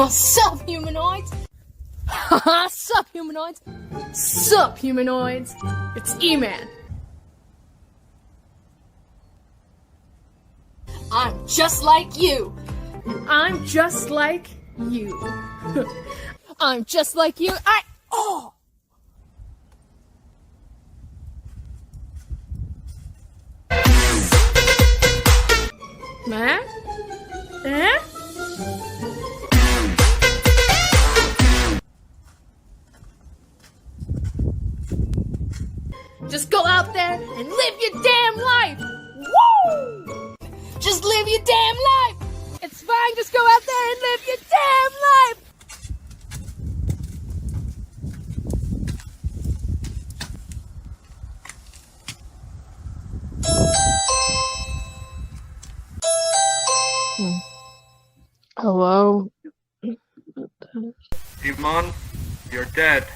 Sup, humanoids? Sup, humanoids? Sup, humanoids? It's E-Man. I'm just like you. I'm just like you. I'm just like you. Just go out there and live your damn life! Woo! Just live your damn life! It's fine, just go out there and live your damn life! Hello? Demon, you're dead.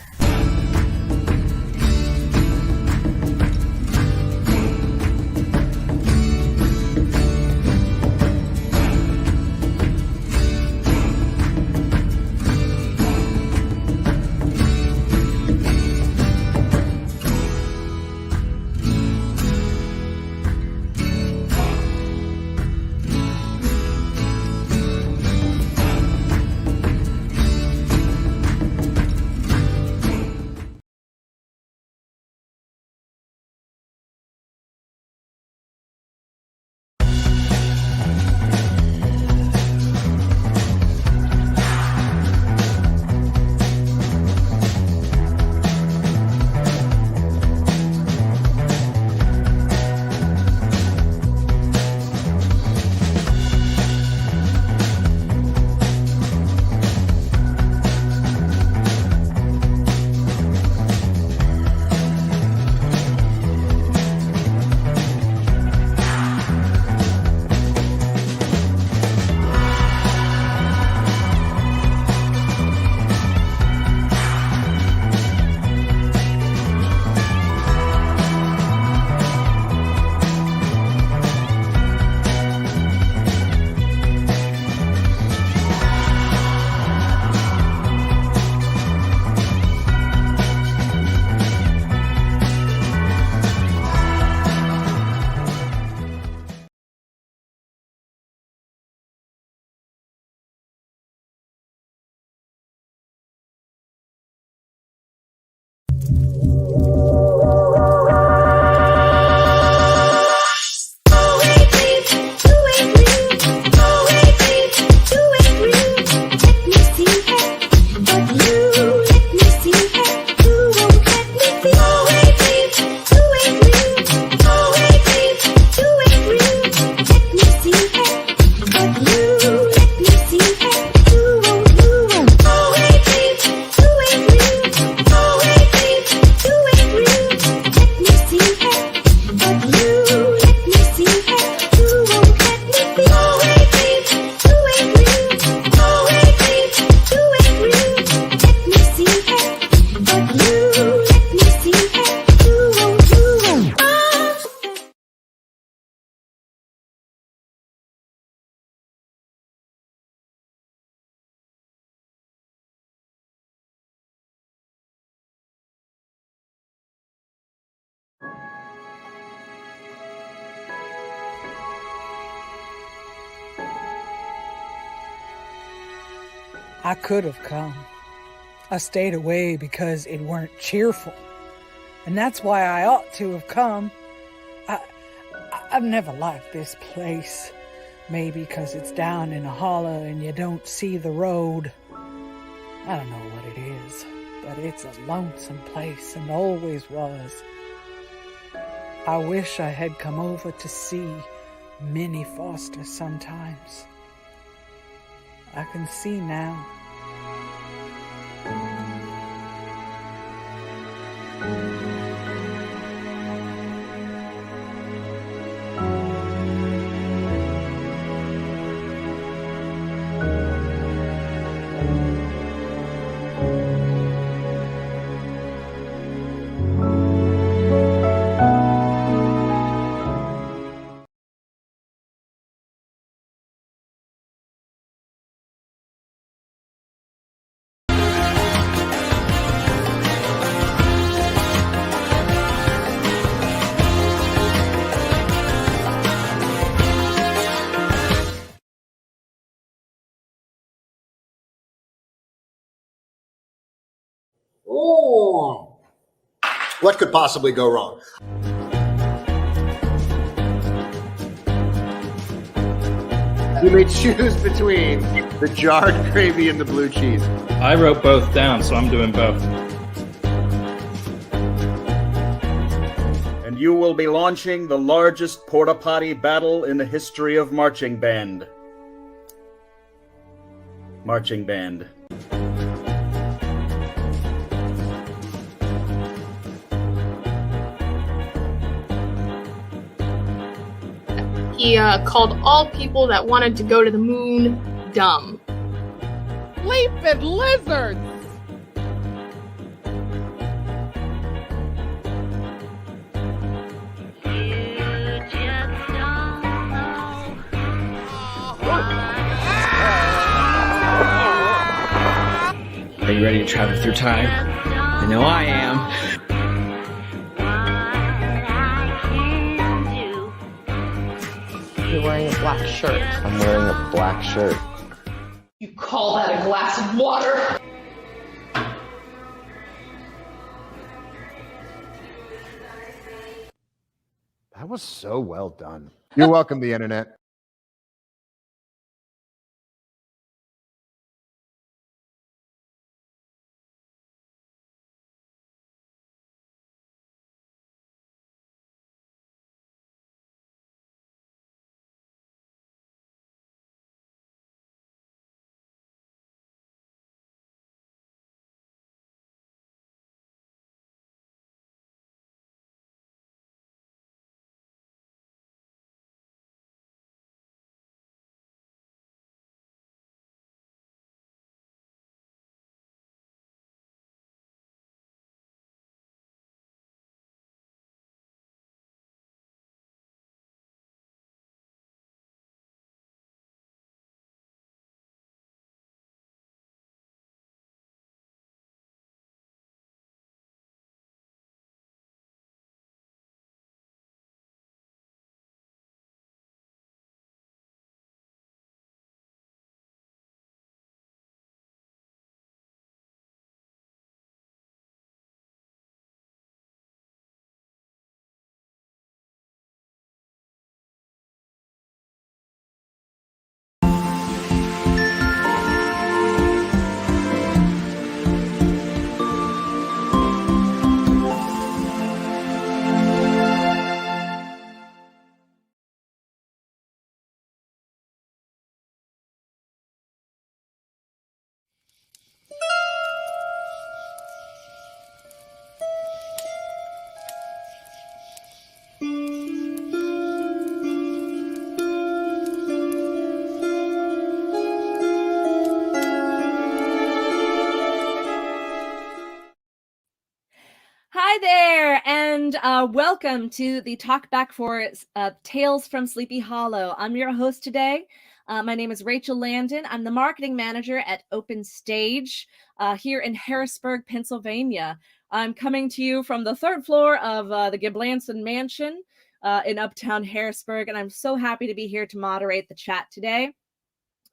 I could have come. I stayed away because it weren't cheerful. And that's why I ought to have come. I've never liked this place. Maybe because it's down in a hollow and you don't see the road. I don't know what it is, but it's a lonesome place and always was. I wish I had come over to see Minnie Foster sometimes. I can see now. Oh, what could possibly go wrong? You may choose between the jarred gravy and the blue cheese. I wrote both down, so I'm doing both. And you will be launching the largest porta potty battle in the history of marching band. Marching band. He called all people that wanted to go to the moon dumb. Leaping lizards! Are you ready to travel through time? I know I am. You're wearing a black shirt. I'm wearing a black shirt. You call that a glass of water? That was so well done. You're welcome, the internet. Hi there, and welcome to the Talkback for Tales from Sleepy Hollow. I'm your host today. My name is Rachel Landon. I'm the marketing manager at Open Stage here in Harrisburg, Pennsylvania. I'm coming to you from the third floor of the Giblanson Mansion in Uptown Harrisburg, and I'm so happy to be here to moderate the chat today.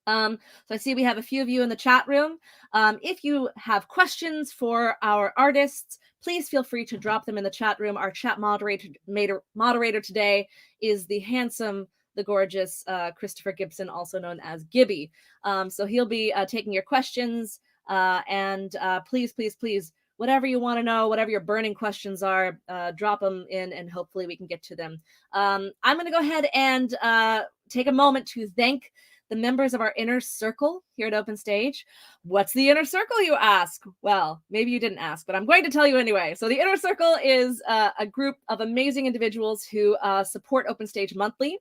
So I see we have a few of you in the chat room. If you have questions for our artists, please feel free to drop them in the chat room. Our chat moderator today is the handsome, the gorgeous Christopher Gibson, also known as Gibby. So he'll be taking your questions, and please, whatever you want to know, whatever your burning questions are, drop them in and hopefully we can get to them. I'm going to go ahead and take a moment to thank the members of our inner circle here at Open Stage. What's the inner circle, you ask? Well, maybe you didn't ask, but I'm going to tell you anyway. So the inner circle is a group of amazing individuals who support Open Stage monthly.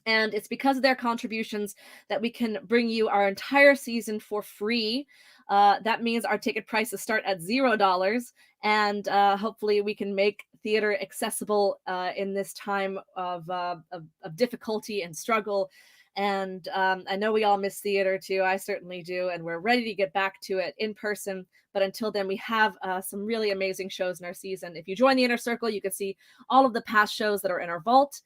And it's because of their contributions that we can bring you our entire season for free. That means our ticket prices start at $0. And hopefully we can make theater accessible in this time of difficulty and struggle. And I know we all miss theater too. I certainly do. And we're ready to get back to it in person. But until then, we have some really amazing shows in our season. If you join the Inner Circle, you can see all of the past shows that are in our vault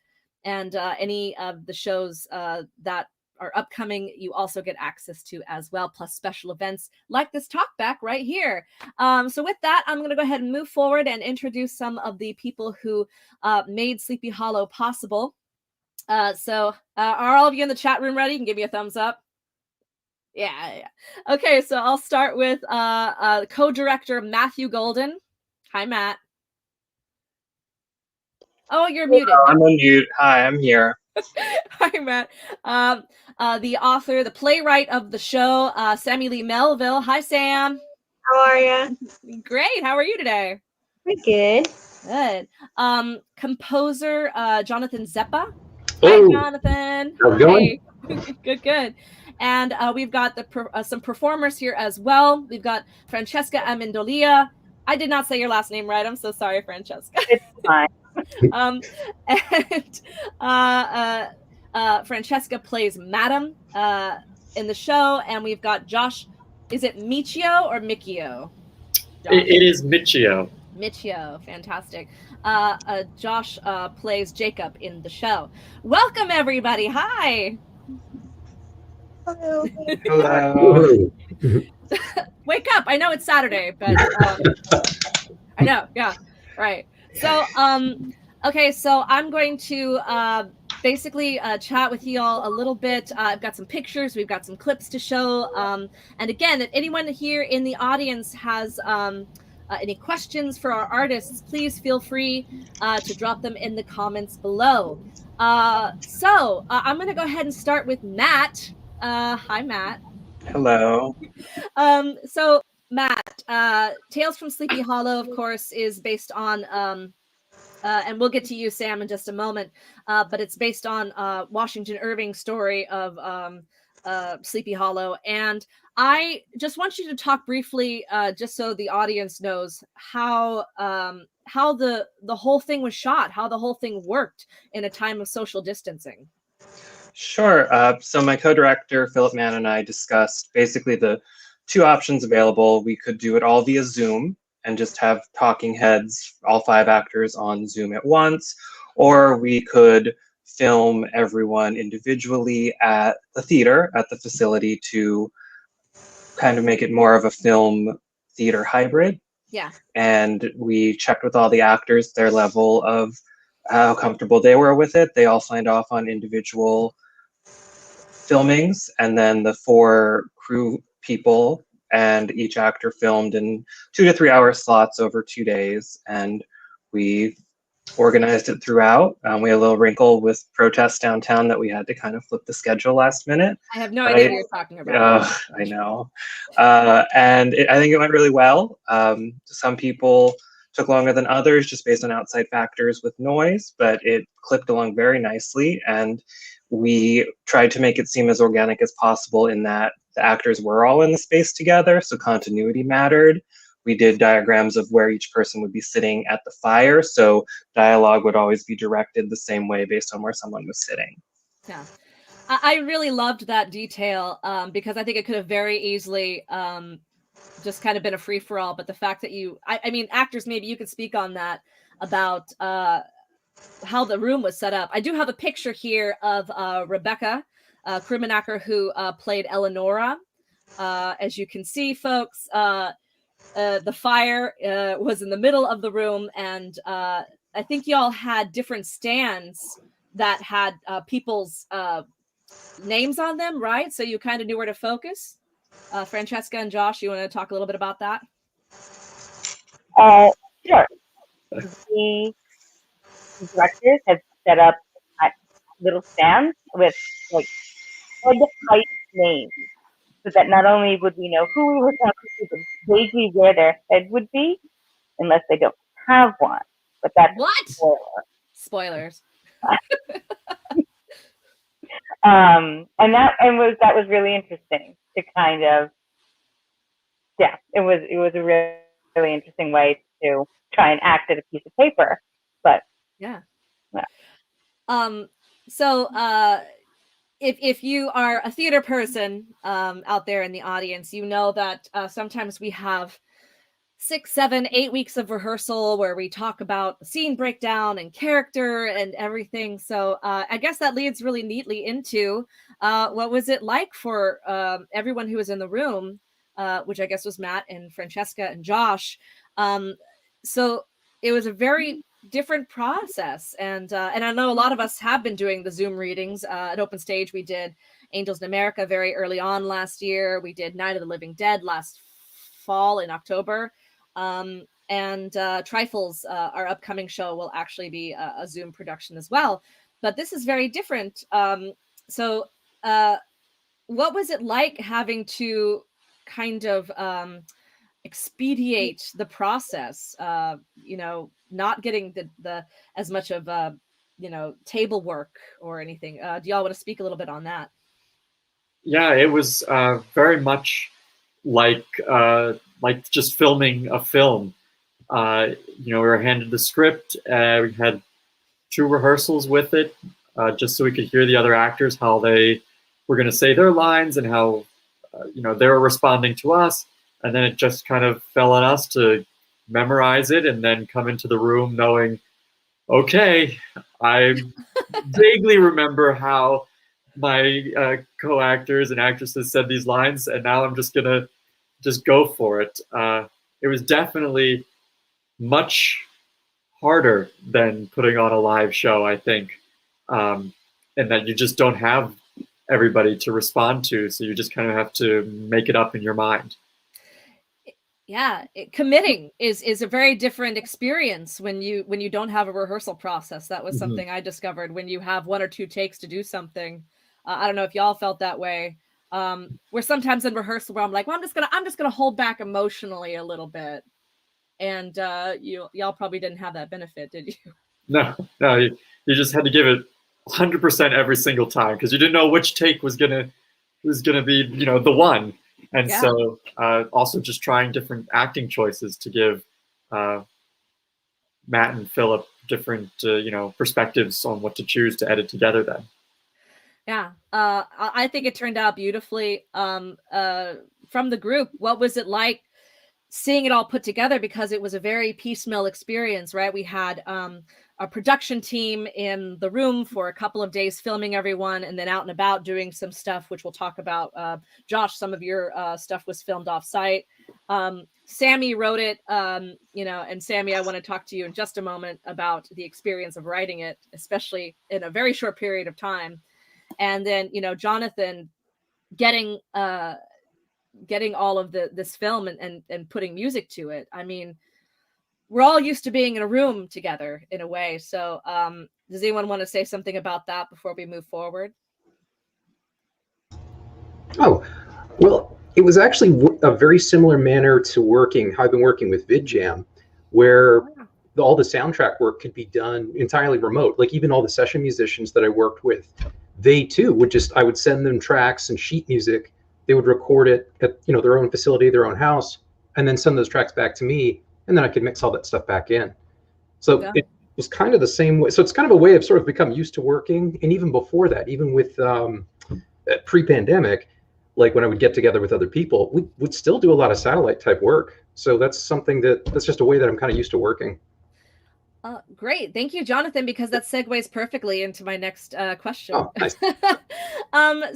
and any of the shows that are upcoming, you also get access to as well, plus special events like this Talkback right here. So with that, I'm going to go ahead and move forward and introduce some of the people who made Sleepy Hollow possible. So are all of you in the chat room ready? You can give me a thumbs up. Yeah. Okay, so I'll start with co-director Matthew Golden. Hi, Matt. Oh, you're muted. I'm on mute. Hi, I'm here. Hi, Matt. The author, the playwright of the show, Sammi Leigh Melville. Hi, Sam. How are you? Great. How are you today? We're good. Good. Composer, Jonathan Zeppa. Oh. Hi, Jonathan. How's it going? Good. And we've got some performers here as well. We've got Francesca Amendolia. I did not say your last name right. I'm so sorry, Francesca. It's fine. Francesca plays Madam in the show, and we've got Josh. Is it Miccio or Miccio? It is Miccio. Miccio, fantastic. Josh plays Jacob in the show. Welcome, everybody. Hi. Hello. Hello. Wake up. I know it's Saturday, but I know. Yeah. Right. So, okay. So I'm going to basically chat with you all a little bit. I've got some pictures. We've got some clips to show. And again, if anyone here in the audience has any questions for our artists, please feel free to drop them in the comments below. So I'm going to go ahead and start with Matt. Hi, Matt. Hello. So Matt, Tales from Sleepy Hollow, of course, is based on, and we'll get to you, Sam, in just a moment, but it's based on Washington Irving's story of Sleepy Hollow. And I just want you to talk briefly, just so the audience knows how the whole thing was shot, how the whole thing worked in a time of social distancing. Sure. So my co-director, Philip Mann, and I discussed basically the two options available. We could do it all via Zoom and just have talking heads, all 5 actors on Zoom at once, or we could film everyone individually at the theater, at the facility, to kind of make it more of a film theater hybrid. Yeah. And we checked with all the actors, their level of how comfortable they were with it. They all signed off on individual filmings, and then the 4 crew people and each actor filmed in 2 to 3 hour slots over 2 days, and we organized it throughout. We had a little wrinkle with protests downtown that we had to kind of flip the schedule last minute. I have no idea what you're talking about. I know. And I think it went really well. Some people took longer than others just based on outside factors with noise, but it clipped along very nicely, and we tried to make it seem as organic as possible in that the actors were all in the space together, so continuity mattered. We did diagrams of where each person would be sitting at the fire, so dialogue would always be directed the same way based on where someone was sitting. Yeah. I really loved that detail because I think it could have very easily just kind of been a free-for-all, but the fact that I mean, actors, maybe you could speak on that, about how the room was set up. I do have a picture here of Rebecca Krumenacker, who played Eleonora. As you can see, folks, the fire was in the middle of the room, and I think y'all had different stands that had people's names on them, right? So you kind of knew where to focus. Francesca and Josh, you want to talk a little bit about that? Sure. The directors have set up little stands with like head height names, so that not only would we know who we were talking to, but vaguely where their head would be, unless they don't have one. But that's what? Spoilers. And that was really interesting to kind of, yeah, it was a really, really interesting way to try and act at a piece of paper, but yeah. So if you are a theater person out there in the audience, you know that sometimes we have 6, 7, 8 weeks of rehearsal where we talk about scene breakdown and character and everything. So I guess that leads really neatly into what was it like for everyone who was in the room, which I guess was Matt and Francesca and Josh? So it was a very different process, and I know a lot of us have been doing the Zoom readings at Open Stage. We did Angels in America very early on last year. We did Night of the Living Dead last fall in October. And Trifles, our upcoming show, will actually be a Zoom production as well. But this is very different. So what was it like having to kind of expedite the process, not getting the as much of table work or anything? Do y'all want to speak a little bit on that? Yeah, it was very much like just filming a film. We were handed the script. We had 2 rehearsals with it, just so we could hear the other actors, how they were going to say their lines and how they were responding to us. And then it just kind of fell on us to memorize it and then come into the room knowing, okay, I vaguely remember how my co-actors and actresses said these lines, and now I'm just gonna go for it. It was definitely much harder than putting on a live show, I think, and that you just don't have everybody to respond to, so you just kind of have to make it up in your mind. Yeah, committing is a very different experience when you don't have a rehearsal process. That was something I discovered when you have 1 or 2 takes to do something. I don't know if y'all felt that way. Where sometimes in rehearsal where I'm like, well, I'm just gonna hold back emotionally a little bit, and y'all probably didn't have that benefit, did you? No, you just had to give it 100% every single time because you didn't know which take was gonna be the one. And so also just trying different acting choices to give Matt and Philip different perspectives on what to choose to edit together then. Yeah, I think it turned out beautifully. From the group, what was it like seeing it all put together? Because it was a very piecemeal experience, right? We had a production team in the room for a couple of days filming everyone, and then out and about doing some stuff, which we'll talk about. Josh, some of your stuff was filmed off site. Sammi wrote it, and Sammi, I want to talk to you in just a moment about the experience of writing it, especially in a very short period of time. And then, Jonathan getting all of this film and putting music to it. I mean, we're all used to being in a room together in a way. So does anyone want to say something about that before we move forward? Oh, well, it was actually a very similar manner to how I've been working with VidJam, where all the soundtrack work could be done entirely remote. Like even all the session musicians that I worked with, they too I would send them tracks and sheet music. They would record it at their own facility, their own house, and then send those tracks back to me, and then I could mix all that stuff back in. So it was kind of the same way. So it's kind of a way I've sort of become used to working. And even before that, even with pre-pandemic, like when I would get together with other people, we would still do a lot of satellite type work. So that's something that's just a way that I'm kind of used to working. Great. Thank you, Jonathan, because that segues perfectly into my next question. Oh, nice.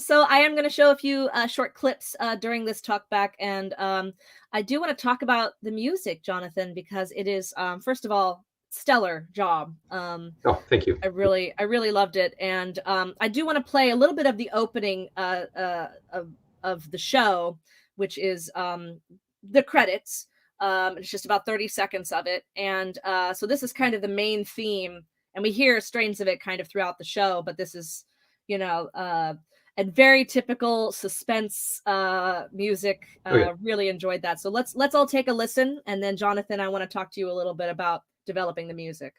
So I am going to show a few short clips during this talkback. And I do want to talk about the music, Jonathan, because it is, first of all, stellar job. Oh, thank you. I really loved it. And I do want to play a little bit of the opening of the show, which is the credits. It's just about 30 seconds of it. And so this is kind of the main theme, and we hear strains of it kind of throughout the show, but this is, a very typical suspense music. Really enjoyed that. So let's all take a listen. And then Jonathan, I want to talk to you a little bit about developing the music.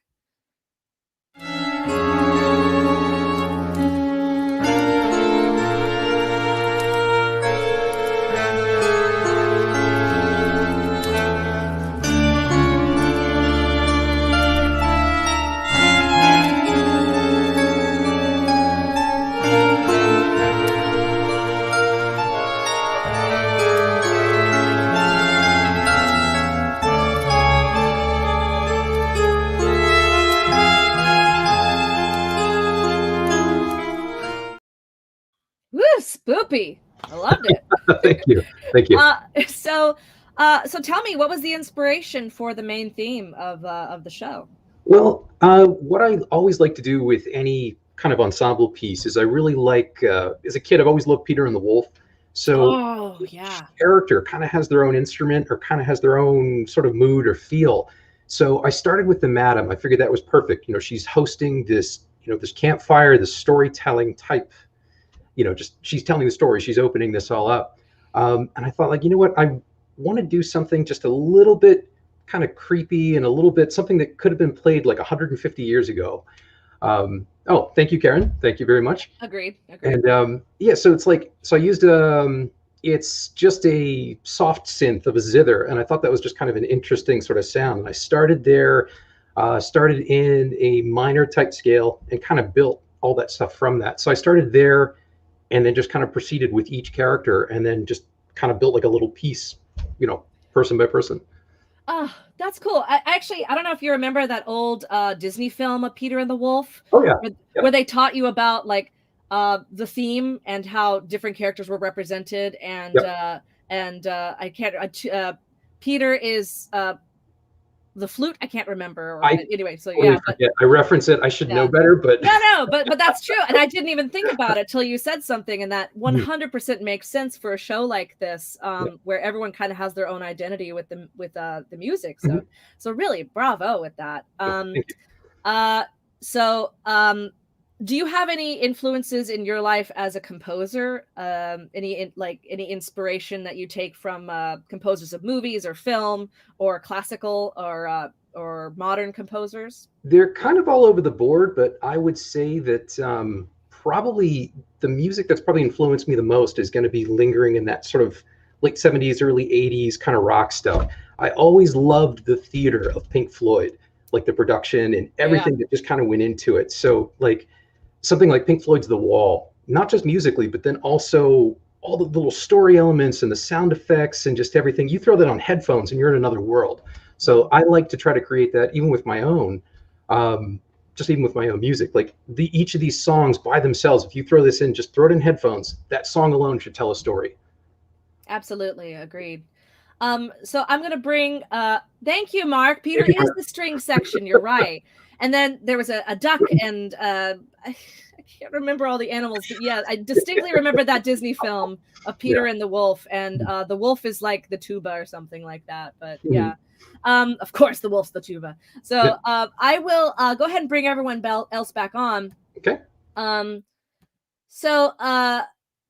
swoopy. I loved it. Thank you. Thank you. So tell me, what was the inspiration for the main theme of the show? Well, what I always like to do with any kind of ensemble piece is I really like, as a kid, I've always loved Peter and the Wolf. So each character kind of has their own instrument or kind of has their own sort of mood or feel. So I started with the Madam. I figured that was perfect. She's hosting this, this campfire, this storytelling type, just she's telling the story. She's opening this all up. And I thought, like, you know what? I want to do something just a little bit kind of creepy and a little bit something that could have been played like 150 years ago. Oh, thank you, Karen. Thank you very much. Agreed. And yeah, so it's like, so I used it's just a soft synth of a zither, and I thought that was just kind of an interesting sort of sound. And I started there, started in a minor type scale, and kind of built all that stuff from that. So I started there, and then just kind of proceeded with each character, and then just kind of built like a little piece, person by person. Oh, that's cool. I don't know if you remember that old Disney film of Peter and the Wolf. Oh yeah. Where they taught you about like the theme and how different characters were represented, and I can't. Peter is the flute. I can't remember. Anyway, so yeah. I reference it. I should know better, but no, but that's true. And I didn't even think about it till you said something, and that 100% makes sense for a show like this, where everyone kind of has their own identity with the music. So really, bravo with that. Do you have any influences in your life as a composer? Any inspiration that you take from composers of movies or film or classical or modern composers? They're kind of all over the board, but I would say that probably the music that's probably influenced me the most is going to be lingering in that sort of late 70s, early 80s kind of rock stuff. I always loved the theater of Pink Floyd, like the production and everything that just kind of went into it. So like something like Pink Floyd's The Wall, not just musically, but then also all the little story elements and the sound effects and just everything. You throw that on headphones and you're in another world. So I like to try to create that even with my own, just even with my own music. Like each of these songs by themselves, if you throw this in, just throw it in headphones, that song alone should tell a story. Absolutely, agreed. So I'm going to bring, thank you, Mark. Peter is the string section, you're right. And then there was a duck, and I can't remember all the animals, but yeah, I distinctly remember that Disney film of Peter and the Wolf, and the wolf is like the tuba or something like that. But yeah, of course, the wolf's the tuba. So I will go ahead and bring everyone else back on. Okay. So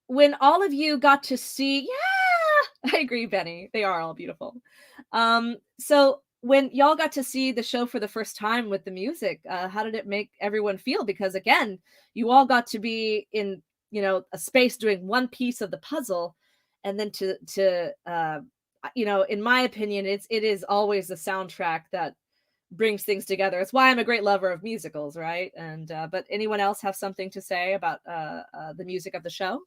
when all of you got to see, I agree, Benny, they are all beautiful. So when y'all got to see the show for the first time with the music, how did it make everyone feel? Because again, you all got to be in, a space doing one piece of the puzzle, and then to in my opinion, it is always the soundtrack that brings things together. It's why I'm a great lover of musicals, right? And but anyone else have something to say about the music of the show?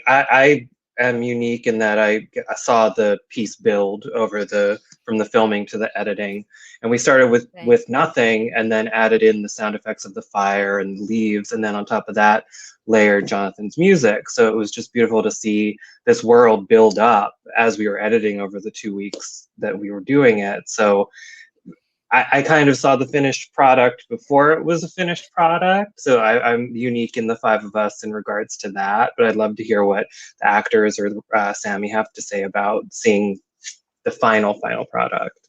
I am unique in that I saw the piece build from the filming to the editing, and we started with nothing and then added in the sound effects of the fire and leaves, and then on top of that layered Jonathan's music. So it was just beautiful to see this world build up as we were editing over the 2 weeks that we were doing it. So I kind of saw the finished product before it was a finished product. So I'm unique in the five of us in regards to that. But I'd love to hear what the actors or Sammi have to say about seeing the final product.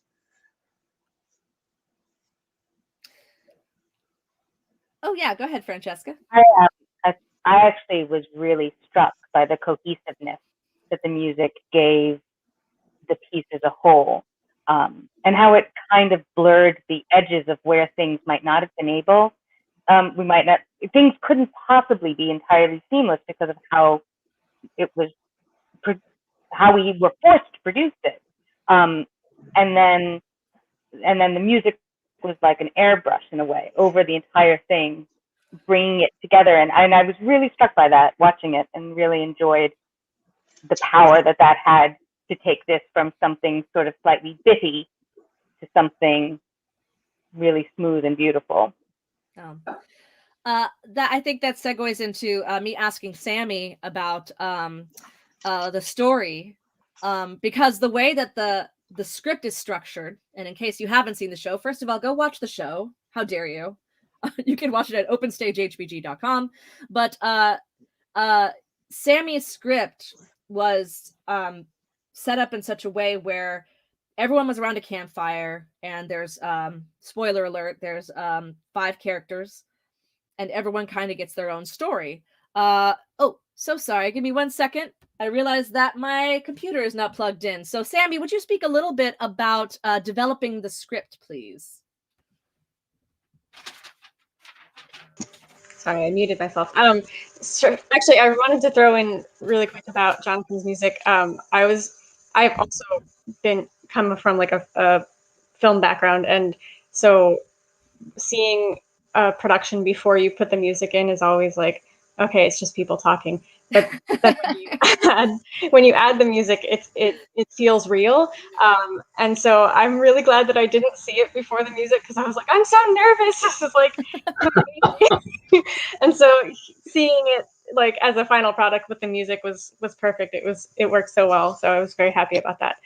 Oh yeah, go ahead, Francesca. I actually was really struck by the cohesiveness that the music gave the piece as a whole. And how it kind of blurred the edges of where things might not have been able. Things couldn't possibly be entirely seamless because of how it was, how we were forced to produce it. And then the music was like an airbrush in a way over the entire thing, bringing it together. And I was really struck by that watching it, and really enjoyed the power that had to take this from something sort of slightly bitty to something really smooth and beautiful. that I think that segues into me asking Sammi about the story, because the way that the script is structured, and in case you haven't seen the show, first of all, go watch the show. How dare you? You can watch it at openstagehbg.com. But Sammi's script was set up in such a way where everyone was around a campfire, and there's spoiler alert, there's 5 characters, and everyone kind of gets their own story. Oh, so sorry. Give me 1 second. I realized that my computer is not plugged in. So, Sammi, would you speak a little bit about developing the script, please? Sorry, I muted myself. Actually, I wanted to throw in really quick about Jonathan's music. I've also come from like a film background, and so seeing a production before you put the music in is always like, okay, it's just people talking. But then when you add the music, it feels real. And so I'm really glad that I didn't see it before the music, because I was like, I'm so nervous. This is like, and so seeing it like as a final product with the music was perfect. It worked so well. So I was very happy about that.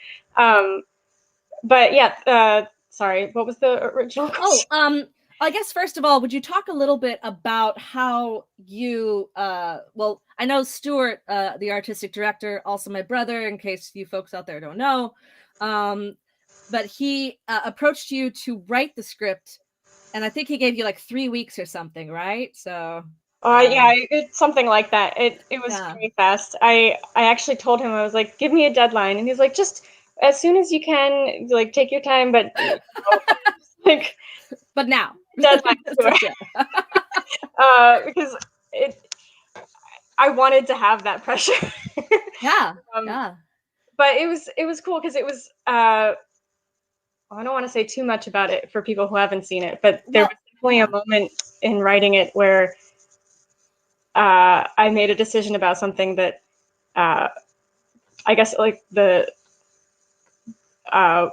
But yeah, sorry, what was the original question? I guess first of all, would you talk a little bit about how you, well, I know Stuart, the artistic director, also my brother, in case you folks out there don't know, but he approached you to write the script, and I think he gave you like 3 weeks or something, right? So. Yeah, it's something like that. It was very fast. I actually told him, I was like, give me a deadline, and he's like, just as soon as you can, like, take your time, but you know, like, but now deadline because I wanted to have that pressure. Yeah. But it was cool because it was I don't want to say too much about it for people who haven't seen it, but there was definitely a moment in writing it where I made a decision about something that I guess like the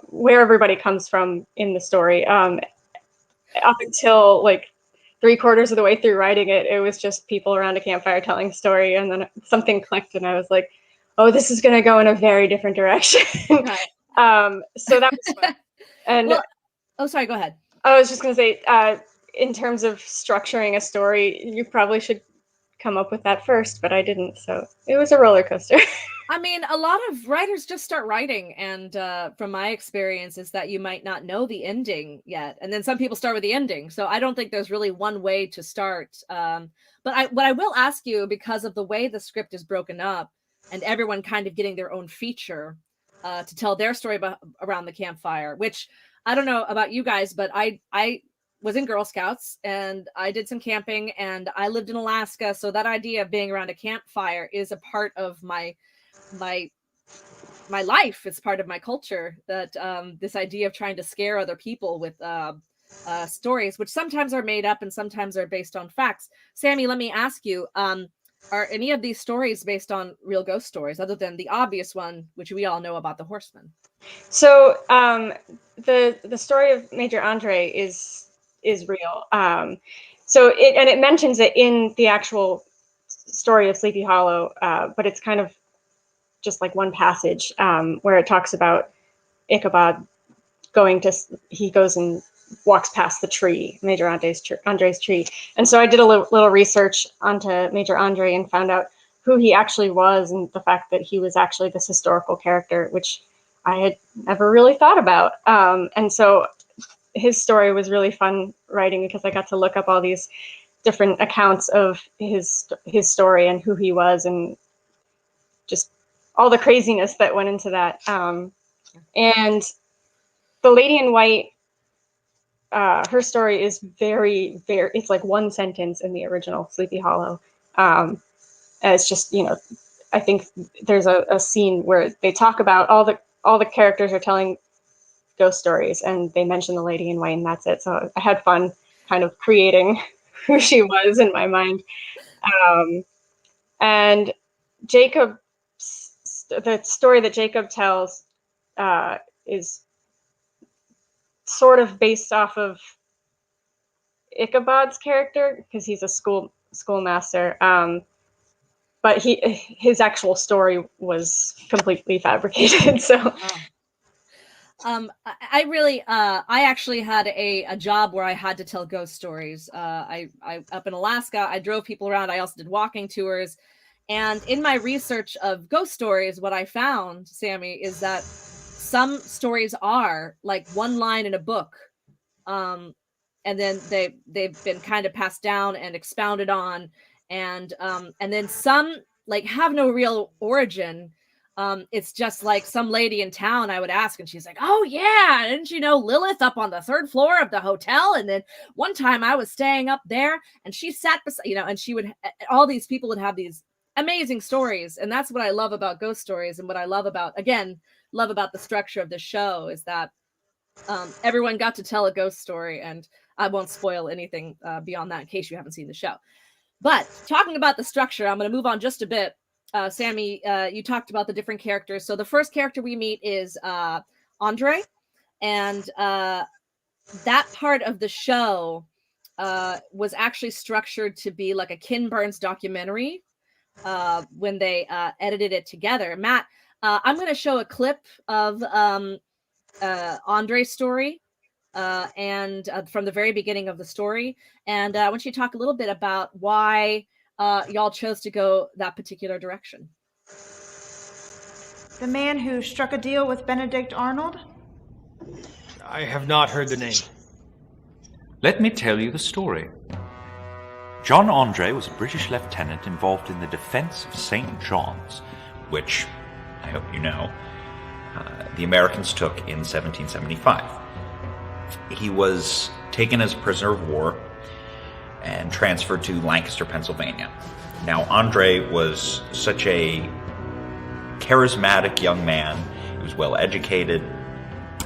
where everybody comes from in the story. Up until like 3/4 of the way through writing it, it was just people around a campfire telling a story, and then something clicked, and I was like, "Oh, this is going to go in a very different direction." So that was fun. And oh, sorry, go ahead. I was just going to say, in terms of structuring a story, you probably should come up with that first, but I didn't, so it was a roller coaster. I mean, a lot of writers just start writing, and from my experience is that you might not know the ending yet, and then some people start with the ending. So I don't think there's really one way to start. But what I will ask you, because of the way the script is broken up, and everyone kind of getting their own feature to tell their story around the campfire, which I don't know about you guys, but I was in Girl Scouts, and I did some camping, and I lived in Alaska. So that idea of being around a campfire is a part of my life. It's part of my culture, that this idea of trying to scare other people with stories, which sometimes are made up and sometimes are based on facts. Sammi, let me ask you, are any of these stories based on real ghost stories, other than the obvious one, which we all know about the horseman? So the story of Major Andre is real. So it mentions it in the actual story of Sleepy Hollow, but it's kind of just like one passage where it talks about Ichabod he goes and walks past the tree, Major Andre's tree. And so I did a little research onto Major Andre and found out who he actually was, and the fact that he was actually this historical character, which I had never really thought about. And so his story was really fun writing, because I got to look up all these different accounts of his story and who he was, and just all the craziness that went into that. And the Lady in White, her story is very, very, it's like one sentence in the original Sleepy Hollow. And it's just, you know, I think there's a scene where they talk about all the characters are telling ghost stories, and they mention the Lady in White, and that's it. So I had fun kind of creating who she was in my mind. And Jacob, the story that Jacob tells is sort of based off of, Ichabod's character because he's a schoolmaster. But his actual story was completely fabricated. So. I actually had a job where I had to tell ghost stories. I up in Alaska, I drove people around. I also did walking tours. And in my research of ghost stories, what I found, Sammy, is that some stories are like one line in a book. And then they've been kind of passed down and expounded on. And then some like have no real origin. It's just like some lady in town I would ask, and she's like, oh yeah, didn't you know Lilith up on the 3rd floor of the hotel? And then one time I was staying up there and she sat beside, and she would, all these people would have these amazing stories. And that's what I love about ghost stories. And what I love about the structure of the show is that everyone got to tell a ghost story, and I won't spoil anything beyond that in case you haven't seen the show. But talking about the structure, I'm going to move on just a bit. Sammy, you talked about the different characters. So the first character we meet is Andre, and that part of the show was actually structured to be like a Ken Burns documentary when they edited it together. Matt, I'm going to show a clip of Andre's story and from the very beginning of the story, and I want you to talk a little bit about why y'all chose to go that particular direction. The man who struck a deal with Benedict Arnold? I have not heard the name. Let me tell you the story. John Andre was a British lieutenant involved in the defense of St. John's, which, I hope you know, the Americans took in 1775. He was taken as a prisoner of war and transferred to Lancaster, Pennsylvania. Now, Andre was such a charismatic young man. He was well educated,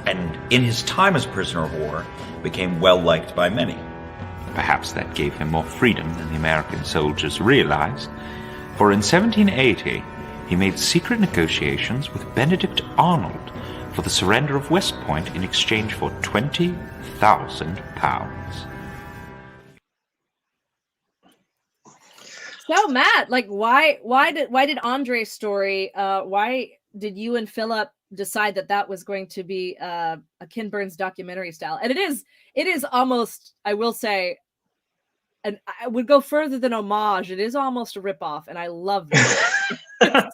and in his time as prisoner of war, became well liked by many. Perhaps that gave him more freedom than the American soldiers realized, for in 1780, he made secret negotiations with Benedict Arnold for the surrender of West Point in exchange for £20,000. So Matt, like why did Andre's story, why did you and Philip decide that was going to be a Ken Burns documentary style? And it is almost, I will say, and I would go further than homage. It is almost a ripoff, and I love that.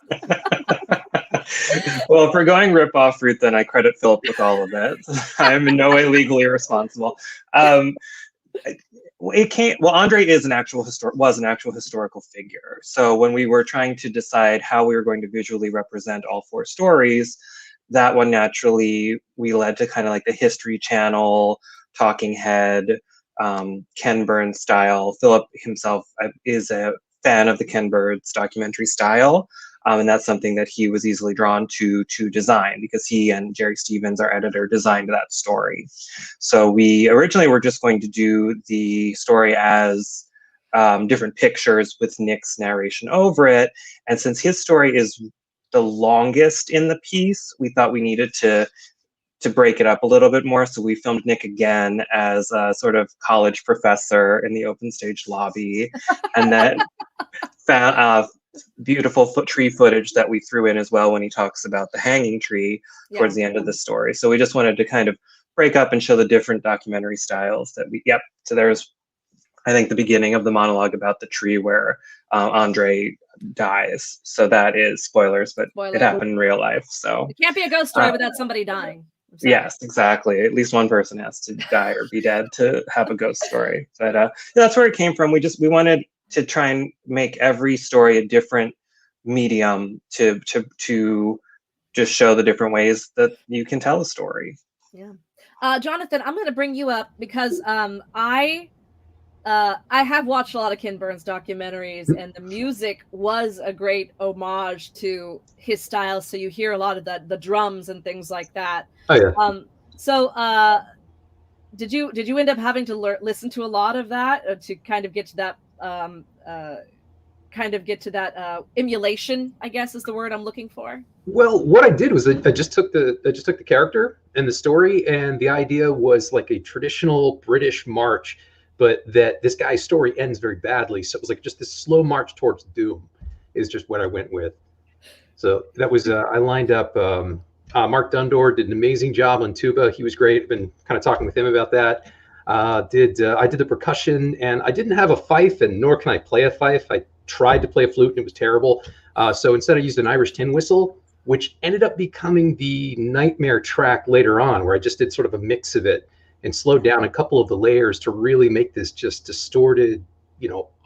Well, if we're going rip-off route, then I credit Philip with all of it. I am in no way legally responsible. Andre is was an actual historical figure. So when we were trying to decide how we were going to visually represent all 4 stories, that one naturally we led to kind of like the History Channel, Talking Head, Ken Burns style. Philip himself is a fan of the Ken Burns documentary style. And that's something that he was easily drawn to design, because he and Jerry Stevens, our editor, designed that story. So we originally were just going to do the story as different pictures with Nick's narration over it. And since his story is the longest in the piece, we thought we needed to break it up a little bit more. So we filmed Nick again as a sort of college professor in the open stage lobby. And then found beautiful tree footage that we threw in as well when he talks about the hanging tree towards the end of the story. So we just wanted to kind of break up and show the different documentary styles that so there's, I think, the beginning of the monologue about the tree where Andre dies. So that is spoilers, but it happened in real life. So it can't be a ghost story without somebody dying. Yes, exactly. At least one person has to die or be dead to have a ghost story. But that's where it came from. We wanted to try and make every story a different medium to just show the different ways that you can tell a story. Yeah. Jonathan, I'm going to bring you up because I have watched a lot of Ken Burns documentaries, and the music was a great homage to his style. So you hear a lot of the drums and things like that. Oh yeah. Did you end up having to listen to a lot of that to kind of get to that emulation, I guess is the word I'm looking for? Well, what I did was I just took the character and the story, and the idea was like a traditional British march, but that this guy's story ends very badly. So it was like just this slow march towards doom is just what I went with. So that was, I lined up, Mark Dundor did an amazing job on tuba. He was great. I've been kind of talking with him about that. I did the percussion, and I didn't have a fife, and nor can I play a fife. I tried to play a flute and it was terrible. So instead I used an Irish tin whistle, which ended up becoming the nightmare track later on, where I just did sort of a mix of it and slowed down a couple of the layers to really make this just distorted,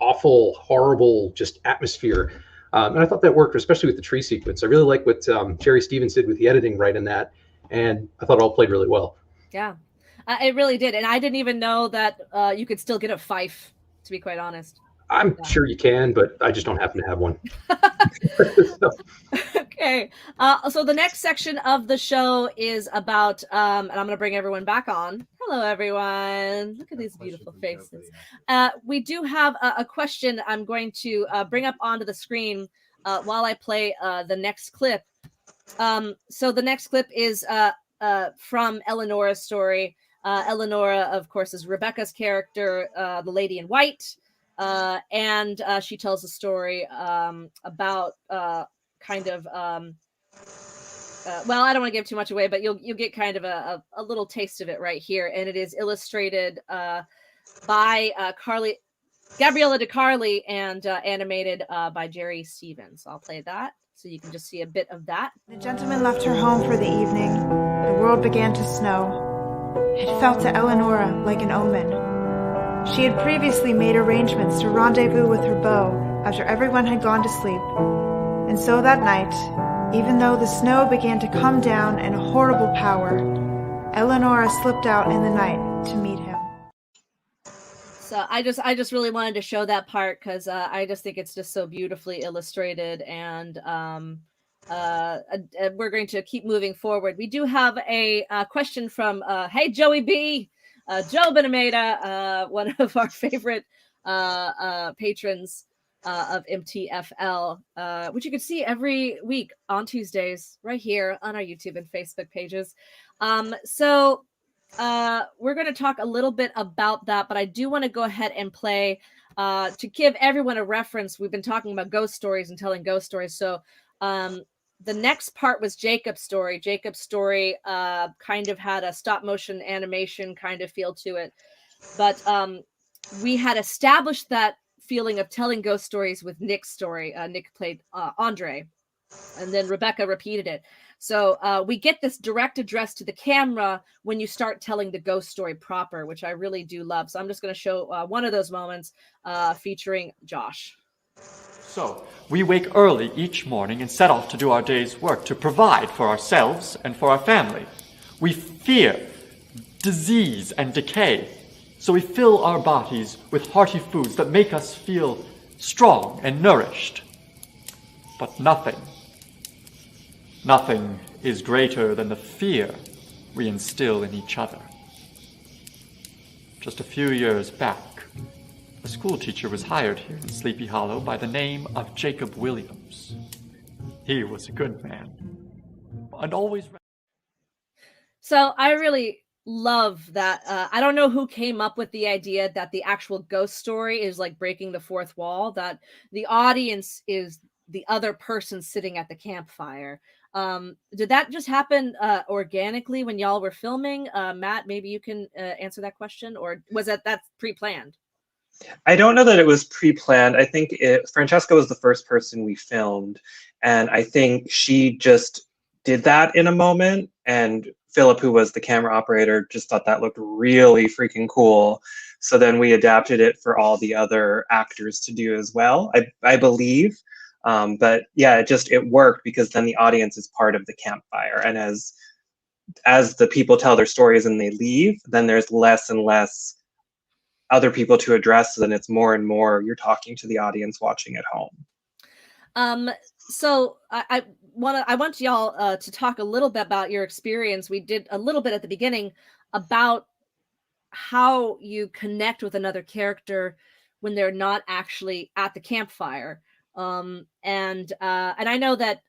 awful, horrible, just atmosphere. And I thought that worked, especially with the tree sequence. I really like what Jerry Stevens did with the editing right in that, and I thought it all played really well. Yeah, it really did. And I didn't even know that you could still get a fife, to be quite honest. I'm sure you can, but I just don't happen to have one. Okay. So the next section of the show is about, and I'm going to bring everyone back on. Hello, everyone. Look at these beautiful faces. We do have a question I'm going to bring up onto the screen while I play the next clip. So the next clip is from Eleonora's story. Eleonora, of course, is Rebecca's character, the lady in white. And she tells a story about kind of well, I don't want to give too much away, but you'll get kind of a little taste of it right here, and it is illustrated by Gabriella DeCarli and animated by Jerry Stevens. I'll play that so you can just see a bit of that. The gentleman left her home for the evening. The world began to snow. It felt to Eleonora like an omen. She had previously made arrangements to rendezvous with her beau after everyone had gone to sleep. And so that night, even though the snow began to come down in a horrible power, Eleonora slipped out in the night to meet him. So I just really wanted to show that part because I just think it's just so beautifully illustrated, and we're going to keep moving forward. We do have a question from hey Joey B. Joe Benameda, one of our favorite patrons of MTFL, which you can see every week on Tuesdays right here on our YouTube and Facebook pages. So we're going to talk a little bit about that, but I do want to go ahead and play to give everyone a reference. We've been talking about ghost stories and telling ghost stories. So the next part was Jacob's story. Jacob's story kind of had a stop motion animation kind of feel to it. But we had established that feeling of telling ghost stories with Nick's story. Nick played Andre, and then Rebecca repeated it. So we get this direct address to the camera when you start telling the ghost story proper, which I really do love. So I'm just going to show one of those moments featuring Josh. So, we wake early each morning and set off to do our day's work to provide for ourselves and for our family. We fear disease and decay, so we fill our bodies with hearty foods that make us feel strong and nourished. But nothing is greater than the fear we instill in each other. Just a few years back, a school teacher was hired here in Sleepy Hollow by the name of Jacob Williams. He was a good man, and always... So I really love that. I don't know who came up with the idea that the actual ghost story is like breaking the fourth wall, that the audience is the other person sitting at the campfire. Did that just happen organically when y'all were filming? Matt, maybe you can answer that question, or was that pre-planned? I don't know that it was pre-planned. I think Francesca was the first person we filmed, and I think she just did that in a moment, and Philip, who was the camera operator, just thought that looked really freaking cool. So then we adapted it for all the other actors to do as well, I believe. But yeah, it worked because then the audience is part of the campfire, and as the people tell their stories and they leave, then there's less and less other people to address, then it's more and more you're talking to the audience watching at home. So I want y'all to talk a little bit about your experience. We did a little bit at the beginning about how you connect with another character when they're not actually at the campfire. And I know that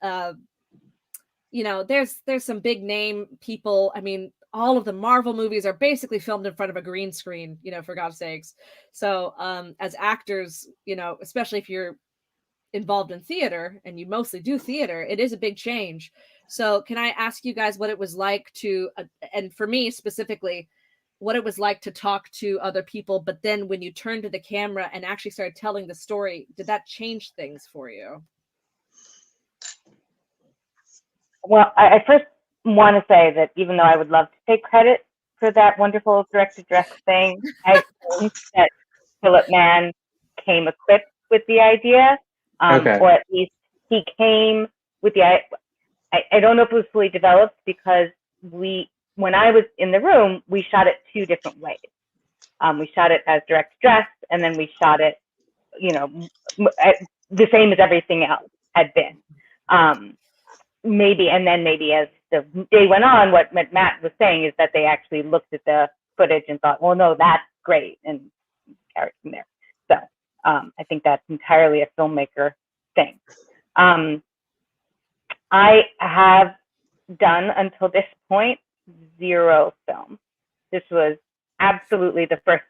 there's some big name people. I mean, all of the Marvel movies are basically filmed in front of a green screen, for God's sakes. So as actors, especially if you're involved in theater and you mostly do theater, it is a big change. So can I ask you guys what it was like to, and for me specifically, what it was like to talk to other people, but then when you turned to the camera and actually started telling the story, did that change things for you? Well, I first want to say that even though I would love to take credit for that wonderful direct-to-dress thing, I think that Philip Mann came equipped with the idea, or at least he came with the I don't know if it was fully developed, because when I was in the room, we shot it 2 different ways. We shot it as direct-to-dress, and then we shot it, the same as everything else had been. Maybe as the day went on, what Matt was saying is that they actually looked at the footage and thought, well, no, that's great, and carried from there. So I think that's entirely a filmmaker thing. I have done, until this point, 0 film. This was absolutely the first.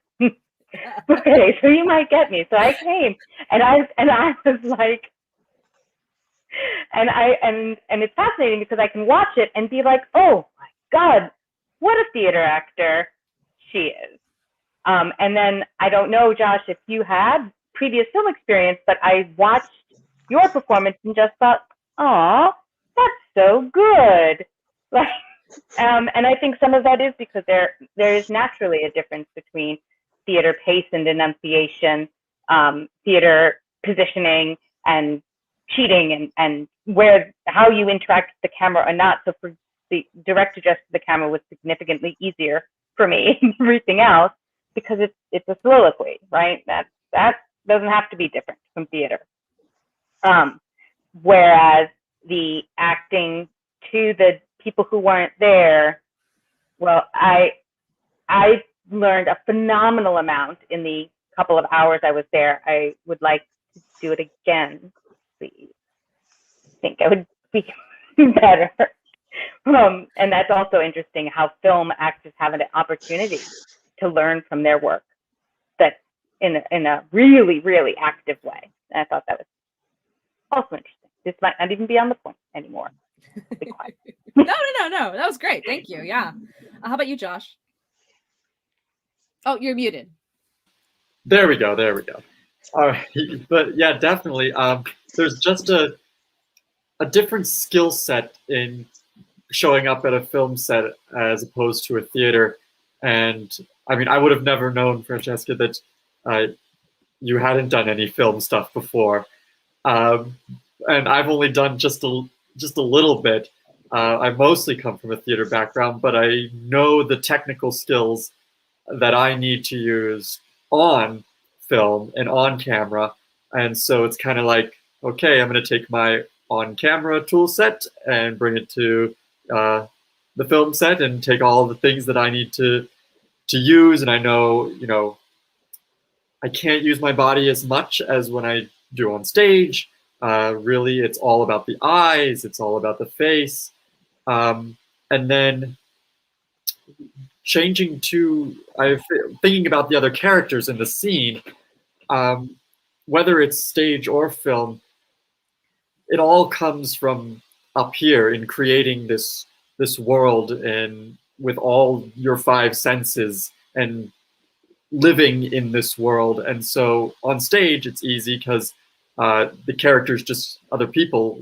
Okay, so you might get me. So I came, and I was like, and it's fascinating because I can watch it and be like, oh my God, what a theater actor she is. And then I don't know, Josh, if you had previous film experience, but I watched your performance and just thought, oh, that's so good. Like, and I think some of that is because there is naturally a difference between theater pace and enunciation, theater positioning and cheating, and how you interact with the camera or not. So for the direct-to-dress to the camera was significantly easier for me than everything else, because it's a soliloquy, right? That doesn't have to be different from theater. Whereas the acting to the people who weren't there, well, I learned a phenomenal amount in the couple of hours I was there. I would like to do it again, please. I think I would be better. And that's also interesting, how film actors have an opportunity to learn from their work, that in a really, really active way. And I thought that was also interesting. This might not even be on the point anymore. Be quiet. No. That was great. Thank you. Yeah. How about you, Josh? Oh, you're muted. There we go. But yeah, definitely. There's just a different skill set in showing up at a film set as opposed to a theater. And I mean, I would have never known, Francesca, that you hadn't done any film stuff before. And I've only done just a little bit. I mostly come from a theater background, but I know the technical skills that I need to use on film and on camera. And so it's kind of like, okay, I'm going to take my on-camera tool set and bring it to the film set and take all the things that I need to use. And I know, I can't use my body as much as when I do on stage. Really, it's all about the eyes. It's all about the face. And then changing to thinking about the other characters in the scene, whether it's stage or film, it all comes from up here in creating this world and with all your 5 senses and living in this world. And so on stage, it's easy because the characters, just other people,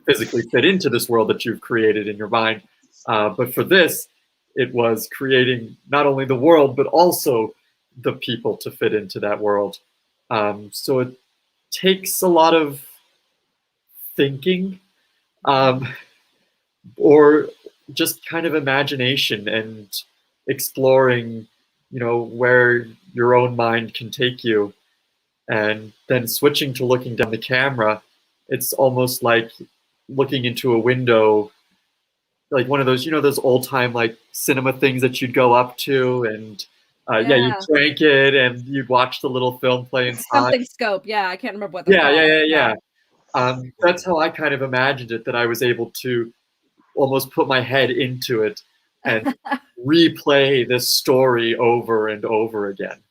physically fit into this world that you've created in your mind. But for this, it was creating not only the world, but also the people to fit into that world. So it takes a lot of thinking, or just kind of imagination and exploring, where your own mind can take you. And then switching to looking down the camera, it's almost like looking into a window, like one of those, those old time like cinema things that you'd go up to, and you'd crank it and you'd watch the little film play inside. Something scope, yeah, I can't remember what they're called. That's how I kind of imagined it, that I was able to almost put my head into it. and replay this story over and over again.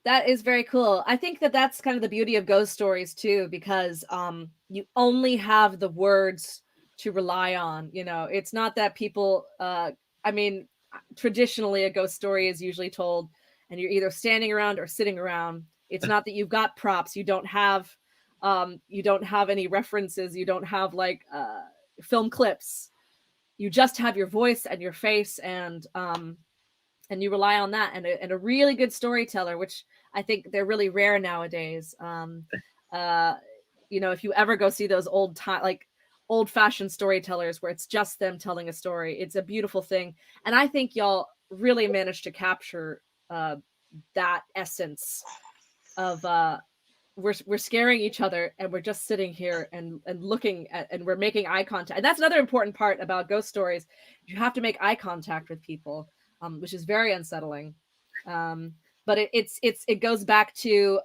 That is very cool. I think that that's kind of the beauty of ghost stories too, because you only have the words to rely on. You know, it's not that people, I mean, traditionally a ghost story is usually told and you're either standing around or sitting around. It's not that you've got props. You don't have any references. You don't have like film clips. You just have your voice and your face, and you rely on that and a really good storyteller, which I think they're really rare nowadays. You know, if you ever go see those old-fashioned storytellers where it's just them telling a story, it's a beautiful thing. And I think y'all really managed to capture that essence of we're scaring each other and we're just sitting here and looking at, and we're making eye contact. And that's another important part about ghost stories. You have to make eye contact with people, which is very unsettling. But it goes back to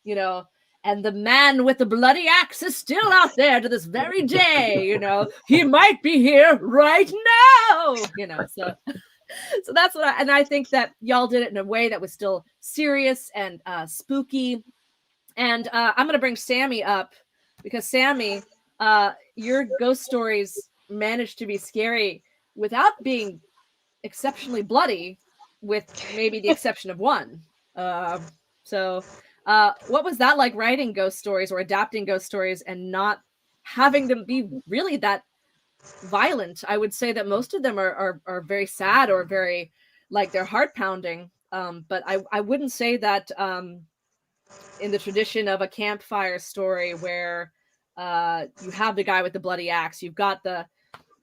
you know, and the man with the bloody axe is still out there to this very day. You know, he might be here right now. You know, so that's what I think that y'all did it in a way that was still serious and spooky. And I'm going to bring Sammi up because Sammi, your ghost stories managed to be scary without being exceptionally bloody, with maybe the exception of one. So what was that like, writing ghost stories or adapting ghost stories and not having them be really that violent? I would say that most of them are very sad or very, like, they're heart pounding. But I wouldn't say that in the tradition of a campfire story where you have the guy with the bloody axe, you've got the,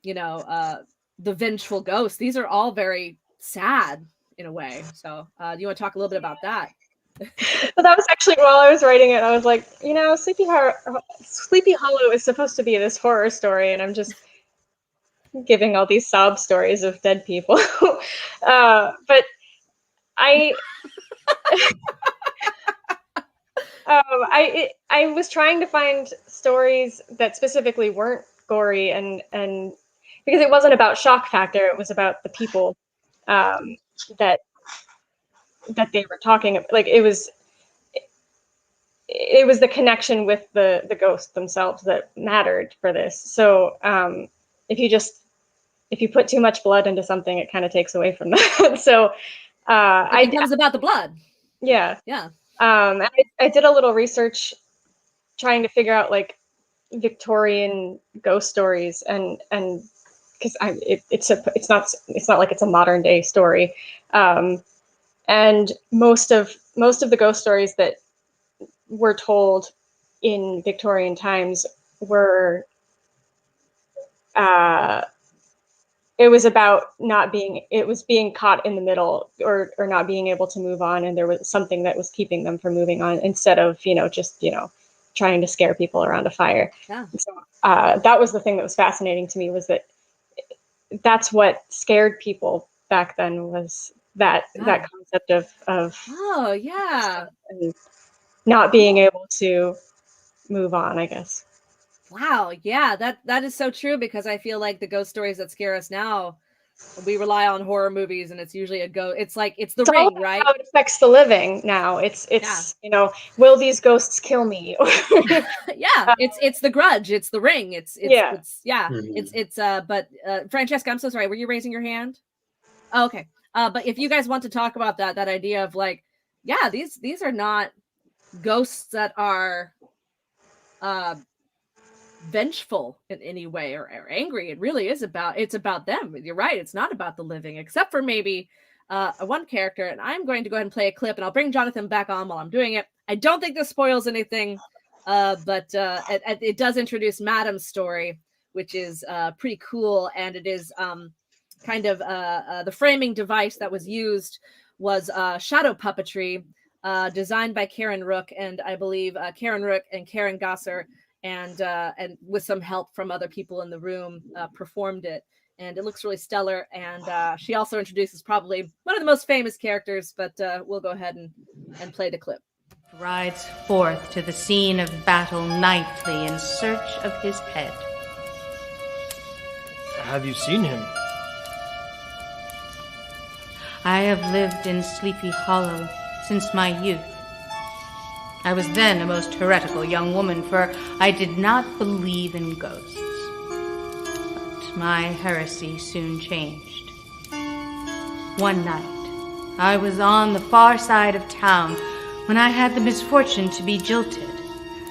you know, the vengeful ghost. These are all very sad in a way. So do you want to talk a little bit about that? But that was actually, while I was writing it, I was like, you know, Sleepy Hollow is supposed to be this horror story, and I'm just giving all these sob stories of dead people. But I I was trying to find stories that specifically weren't gory, and because it wasn't about shock factor, it was about the people that they were talking about. Like, it was the connection with the ghosts themselves that mattered for this. So if you put too much blood into something, it kind of takes away from that. So it becomes about the blood. Yeah. Yeah. I did a little research trying to figure out like Victorian ghost stories, and because it's not like it's a modern day story, and most of the ghost stories that were told in Victorian times were it was about being caught in the middle, or not being able to move on, and there was something that was keeping them from moving on, instead of just trying to scare people around a fire. Yeah. So that was the thing that was fascinating to me, was that that's what scared people back then, was that concept of oh yeah, not being able to move on, I guess. Wow, yeah, that is so true, because I feel like the ghost stories that scare us now, we rely on horror movies, and it's usually a ghost. It's like it's The Ring, right? How it affects the living now. It's will these ghosts kill me? Yeah, it's The Grudge, it's The Ring, it's but Francesca, I'm so sorry. Were you raising your hand? Oh, okay. But if you guys want to talk about that idea of like, yeah, these are not ghosts that are vengeful in any way or angry. It really is about them. You're right, it's not about the living, except for maybe one character. And I'm going to go ahead and play a clip, and I'll bring Jonathan back on while I'm doing it. I don't think this spoils anything, but it does introduce Madam's story, which is pretty cool. And it is kind of the framing device that was used was shadow puppetry, designed by Karen Rook, and I believe Karen Rook and Karen Gosser, and with some help from other people in the room, performed it, and it looks really stellar. And she also introduces probably one of the most famous characters, but we'll go ahead and play the clip. Rides forth to the scene of battle nightly in search of his head. Have you seen him? I have lived in Sleepy Hollow since my youth. I was then a most heretical young woman, for I did not believe in ghosts. But my heresy soon changed. One night, I was on the far side of town when I had the misfortune to be jilted.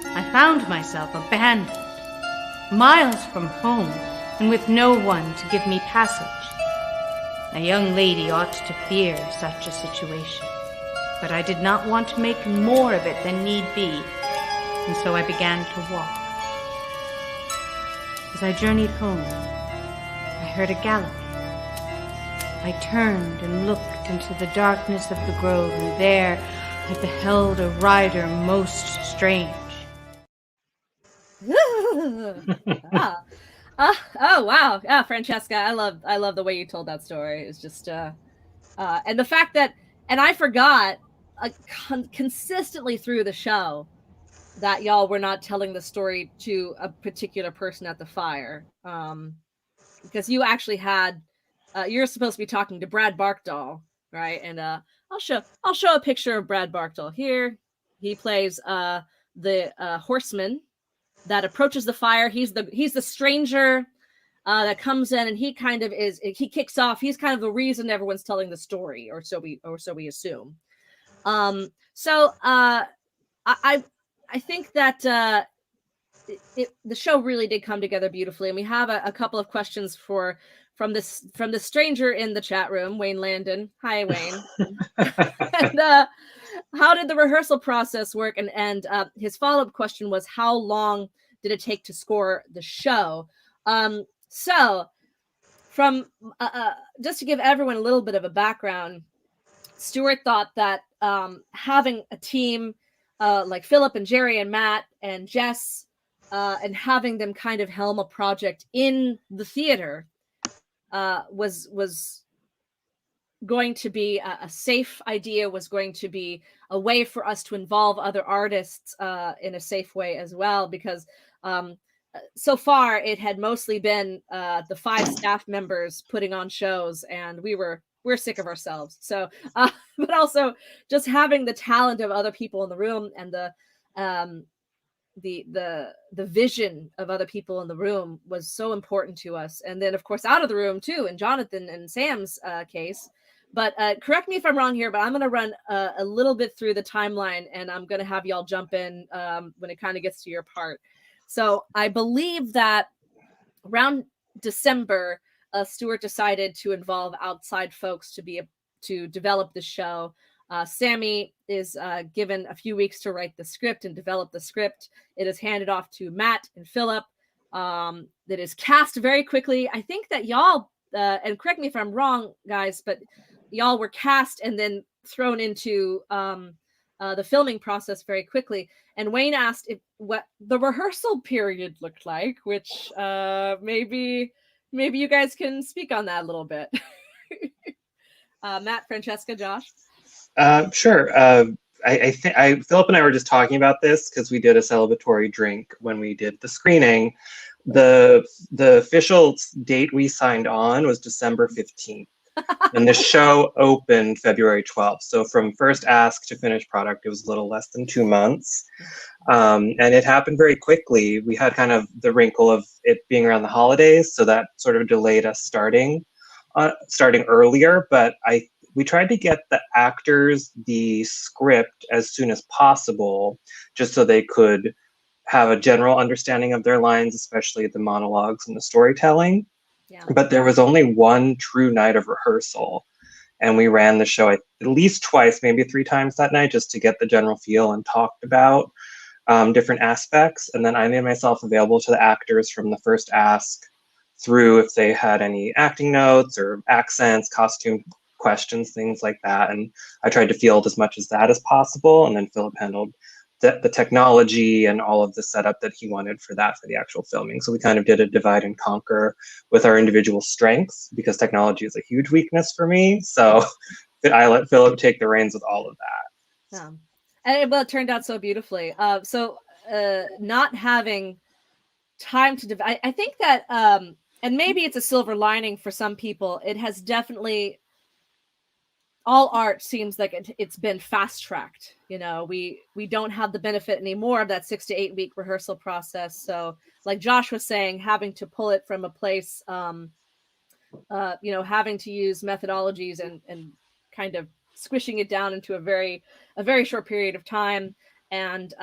I found myself abandoned, miles from home, and with no one to give me passage. A young lady ought to fear such a situation, but I did not want to make more of it than need be, and so I began to walk. As I journeyed home, I heard a galloping. I turned and looked into the darkness of the grove, and there I beheld a rider most strange. Oh wow, yeah, Francesca, I love the way you told that story. It's just and the fact that, and I forgot consistently through the show that y'all were not telling the story to a particular person at the fire, because you actually had you're supposed to be talking to Brad Barkdahl, right? And I'll show a picture of Brad Barkdahl here. He plays the horseman that approaches the fire. He's the stranger that comes in, and he kind of he kicks off. He's kind of the reason everyone's telling the story, or so we assume. I think that the show really did come together beautifully, and we have a couple of questions from the stranger in the chat room, Wayne Landon. Hi, Wayne. And how did the rehearsal process work? And his follow-up question was, how long did it take to score the show? So from just to give everyone a little bit of a background, Stuart thought that having a team like Philip and Jerry and Matt and Jess and having them kind of helm a project in the theater was going to be a safe idea, was going to be a way for us to involve other artists in a safe way as well, because so far it had mostly been the 5 staff members putting on shows, and we're sick of ourselves. So but also just having the talent of other people in the room, and the vision of other people in the room was so important to us. And then of course out of the room too, in Jonathan and Sam's case. But correct me if I'm wrong here, but I'm going to run a little bit through the timeline, and I'm going to have y'all jump in when it kind of gets to your part. So I believe that around December, Stuart decided to involve outside folks to develop the show. Sammi is given a few weeks to write the script and develop the script. It is handed off to Matt and Philip. That is cast very quickly. I think that y'all, and correct me if I'm wrong, guys, but y'all were cast and then thrown into the filming process very quickly. And Wayne asked what the rehearsal period looked like, which maybe you guys can speak on that a little bit. Matt, Francesca, Josh. Sure. I think Philip and I were just talking about this because we did a celebratory drink when we did the screening. The official date we signed on was December 15th. And the show opened February 12th. So from first ask to finished product, it was a little less than 2 months. And it happened very quickly. We had kind of the wrinkle of it being around the holidays, so that sort of delayed us starting earlier. But we tried to get the actors the script as soon as possible, just so they could have a general understanding of their lines, especially the monologues and the storytelling. Yeah. But there was only one true night of rehearsal, and we ran the show at least twice, maybe 3 times that night, just to get the general feel and talked about different aspects. And then I made myself available to the actors from the first ask through if they had any acting notes or accents, costume questions, things like that. And I tried to field as much as that as possible. And then Philip handled the technology and all of the setup that he wanted for the actual filming. So we kind of did a divide and conquer with our individual strengths, because technology is a huge weakness for me. So I let Philip take the reins with all of that. Yeah. And it turned out so beautifully. So not having time to divide, I think that, and maybe it's a silver lining for some people, it has definitely all art seems like it's been fast tracked. You know, we don't have the benefit anymore of that 6 to 8 week rehearsal process. So like Josh was saying, having to pull it from a place, you know, having to use methodologies and kind of squishing it down into a very short period of time. And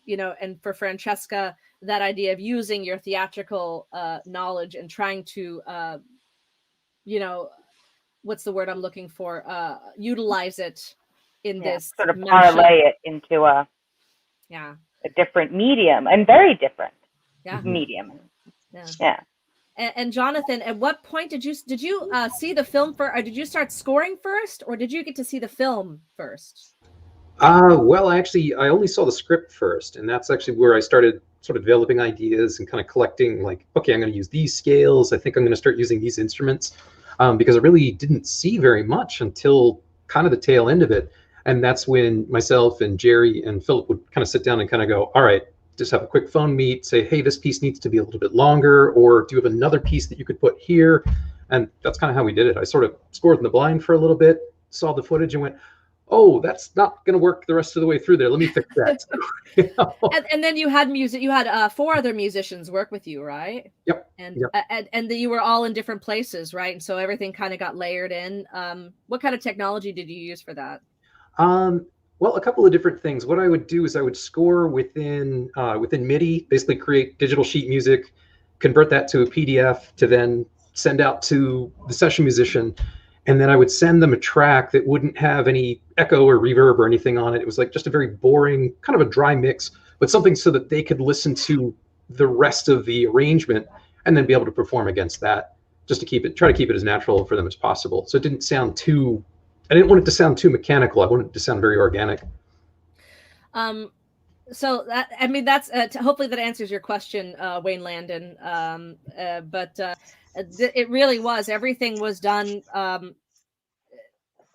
you know, and for Francesca, that idea of using your theatrical knowledge and trying to, you know, what's the word I'm looking for? Utilize it in this sort of mashup. parlay it into a different medium, and very different medium. Yeah. And Jonathan, at what point did you see the film first, or did you start scoring first, or did you get to see the film first? Well, actually, I only saw the script first, and that's actually where I started sort of developing ideas and kind of collecting, like, okay, I'm going to use these scales. I think I'm going to start using these instruments, because I really didn't see very much until kind of the tail end of it. And that's when myself and Jerry and Philip would kind of sit down and kind of go, all right, just have a quick phone meet, say, hey, this piece needs to be a little bit longer, or do you have another piece that you could put here? And that's kind of how we did it. I sort of scored in the blind for a little bit, saw the footage and went, oh, that's not going to work the rest of the way through there. Let me fix that. You know? And then you had 4 other musicians work with you, right? Yep. And you were all in different places, right? And so everything kind of got layered in. What kind of technology did you use for that? Well, a couple of different things. What I would do is I would score within MIDI, basically create digital sheet music, convert that to a PDF to then send out to the session musician. And then I would send them a track that wouldn't have any echo or reverb or anything on it. It was like just a very boring, kind of a dry mix, but something so that they could listen to the rest of the arrangement and then be able to perform against that, just to try to keep it as natural for them as possible. So it didn't sound too, I didn't want it to sound too mechanical. I wanted it to sound very organic. So that, I mean, that's hopefully that answers your question, Wayne Landon. But it really was, everything was done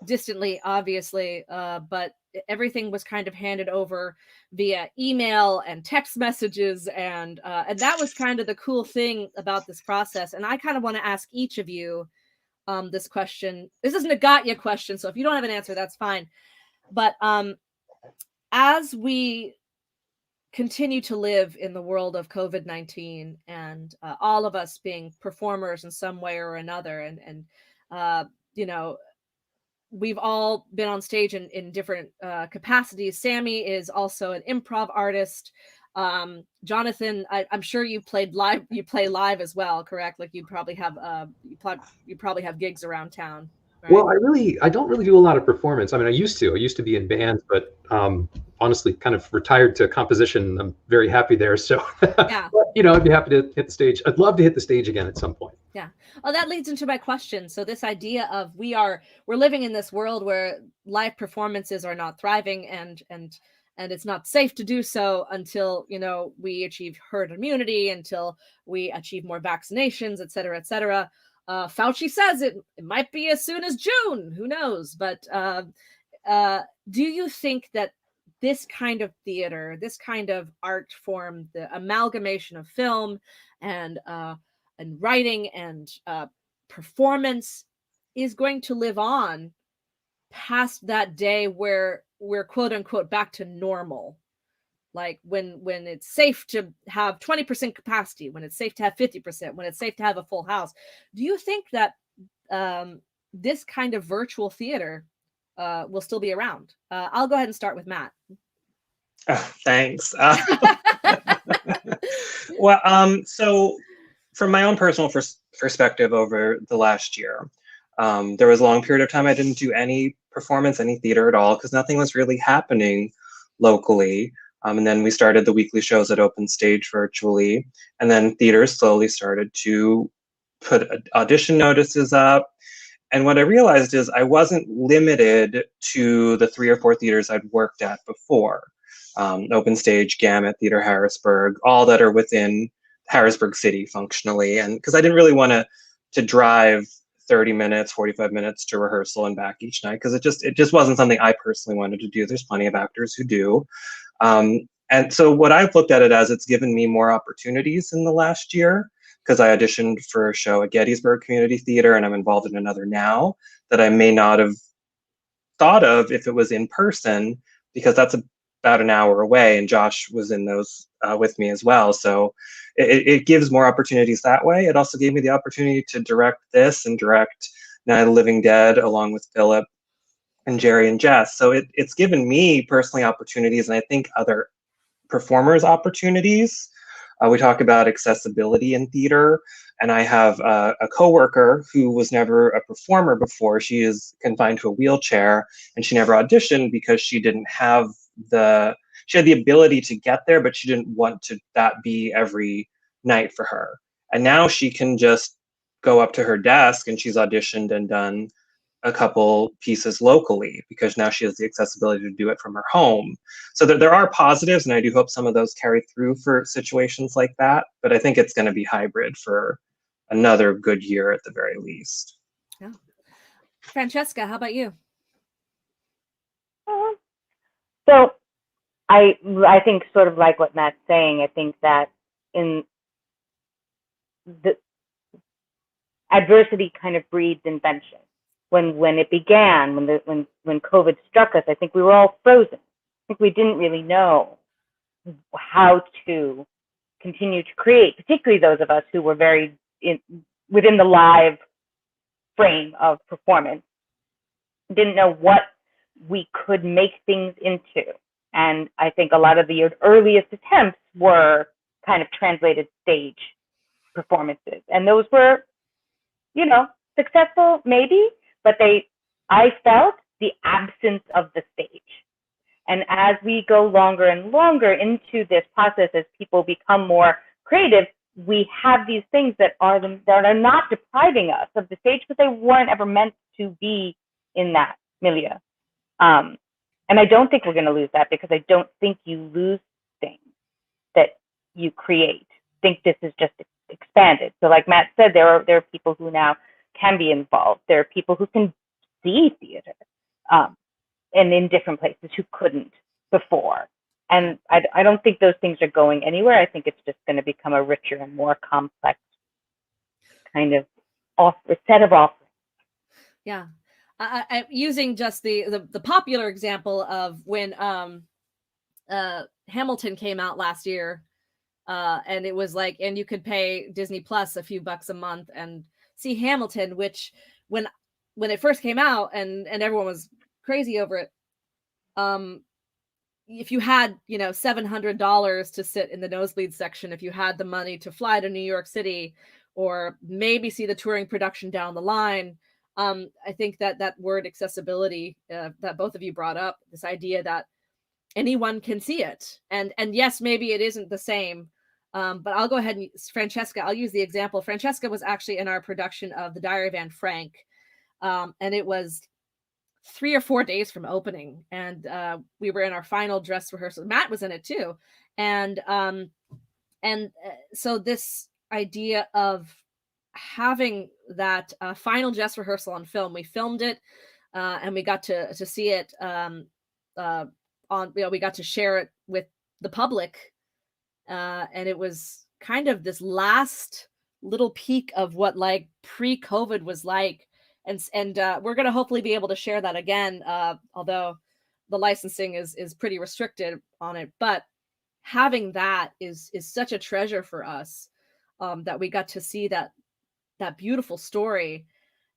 distantly, obviously, but everything was kind of handed over via email and text messages, and that was kind of the cool thing about this process. And I kind of want to ask each of you this question. This isn't a got ya question, so if you don't have an answer, that's fine. But as we continue to live in the world of COVID-19, and all of us being performers in some way or another, and you know, we've all been on stage in different capacities. Sammi is also an improv artist. Jonathan, I'm sure you play live as well, correct? Like you probably have gigs around town. Right? Well, I don't really do a lot of performance. I mean, I used to be in bands, but honestly kind of retired to composition. I'm very happy there. So, yeah. But, you know, I'd be happy to hit the stage. I'd love to hit the stage again at some point. Yeah. Oh, that leads into my question. So this idea of we're living in this world where live performances are not thriving, and it's not safe to do so until, you know, we achieve herd immunity, until we achieve more vaccinations, et cetera, et cetera. Fauci says it might be as soon as June, who knows? But do you think that this kind of theater, this kind of art form, the amalgamation of film and writing and performance is going to live on past that day where we're quote unquote back to normal? Like when it's safe to have 20% capacity, when it's safe to have 50%, when it's safe to have a full house. Do you think that this kind of virtual theater will still be around? I'll go ahead and start with Matt. Thanks. Well, so from my own personal perspective over the last year, there was a long period of time I didn't do any performance, any theater at all, because nothing was really happening locally. And then we started the weekly shows at Open Stage virtually. And then theaters slowly started to put audition notices up. And what I realized is I wasn't limited to the 3 or 4 theaters I'd worked at before. Open Stage, Gamut, Theater Harrisburg, all that are within Harrisburg City functionally. And because I didn't really want to drive 30 minutes, 45 minutes to rehearsal and back each night, because it just wasn't something I personally wanted to do. There's plenty of actors who do. And so what I've looked at it as, it's given me more opportunities in the last year, because I auditioned for a show at Gettysburg Community Theater, and I'm involved in another now that I may not have thought of if it was in person, because that's about an hour away, and Josh was in those with me as well. So it gives more opportunities that way. It also gave me the opportunity to direct this and direct Night of the Living Dead along with Philip and Jerry and Jess. So it's given me personally opportunities, and I think other performers opportunities. We talk about accessibility in theater, and I have a coworker who was never a performer before. She is confined to a wheelchair, and she never auditioned because she didn't have she had the ability to get there, but she didn't want that be every night for her. And now she can just go up to her desk, and she's auditioned and done a couple pieces locally because now she has the accessibility to do it from her home. So there are positives, and I do hope some of those carry through for situations like that. But I think it's going to be hybrid for another good year at the very least. Yeah. Francesca, how about you? So I think sort of like what Matt's saying, I think that in the adversity kind of breeds invention. When it began, when COVID struck us, I think we were all frozen. I think we didn't really know how to continue to create, particularly those of us who were very within the live frame of performance. Didn't know what we could make things into. And I think a lot of the earliest attempts were kind of translated stage performances. And those were, successful maybe, but I felt the absence of the stage. And as we go longer and longer into this process, as people become more creative, we have these things that are not depriving us of the stage, but they weren't ever meant to be in that milieu. And I don't think we're going to lose that, because I don't think you lose things that you create. I think this is just expanded. So like Matt said, there are people who now can be involved. There are people who can see theater and in different places who couldn't before. And I don't think those things are going anywhere. I think it's just going to become a richer and more complex kind of set of offerings. Yeah. Using just the popular example of when Hamilton came out last year, and it was like, and you could pay Disney Plus a few bucks a month and see Hamilton, which when it first came out and everyone was crazy over it, if you had $700 to sit in the nosebleed section, if you had the money to fly to New York City or maybe see the touring production down the line, I think that word accessibility that both of you brought up, this idea that anyone can see it, and yes, maybe it isn't the same, but I'll go ahead and Francesca, I'll use the example. Francesca was actually in our production of The Diary of Anne Frank, and it was 3 or 4 days from opening, and we were in our final dress rehearsal. Matt was in it too, and so this idea of having that final dress rehearsal on film, we filmed it, and we got to see it we got to share it with the public, and it was kind of this last little peek of what like pre-COVID was like, and we're going to hopefully be able to share that again, although the licensing is pretty restricted on it. But having that is such a treasure for us, that we got to see that beautiful story.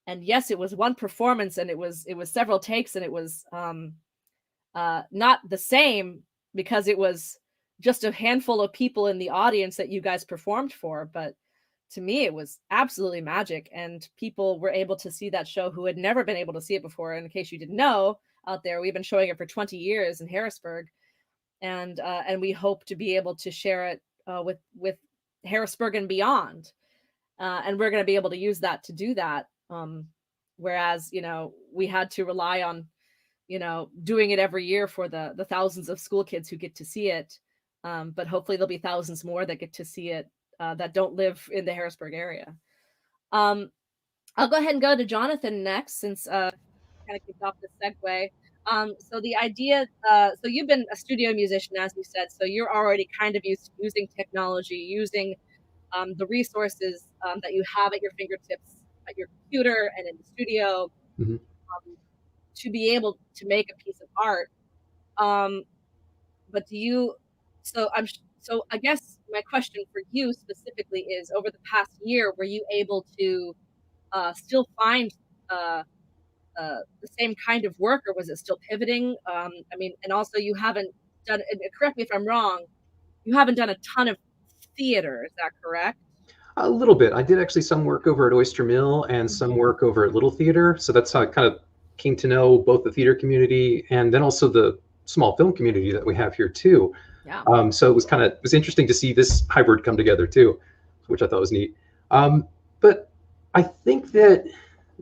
And yes, it was one performance, and it was several takes, and it was not the same because it was just a handful of people in the audience that you guys performed for. But to me, it was absolutely magic, and people were able to see that show who had never been able to see it before. And in case you didn't know out there, we've been showing it for 20 years in Harrisburg, and we hope to be able to share it with Harrisburg and beyond. And we're going to be able to use that to do that. Whereas, we had to rely on, doing it every year for the thousands of school kids who get to see it. But hopefully there'll be thousands more that get to see it that don't live in the Harrisburg area. I'll go ahead and go to Jonathan next, since kind of kicked off the segue. So the idea, so you've been a studio musician, as you said, so you're already kind of used to using technology, using the resources that you have at your fingertips, at your computer and in the studio, to be able to make a piece of art. But do you? So I guess my question for you specifically is: over the past year, were you able to still find the same kind of work, or was it still pivoting? I mean, and also you haven't done. Correct me if I'm wrong. You haven't done a ton of theater. Is that correct? A little bit. I did actually some work over at Oyster Mill and some work over at Little Theater. So that's how I kind of came to know both the theater community and then also the small film community that we have here too. Yeah. So it was interesting to see this hybrid come together too, which I thought was neat. But I think that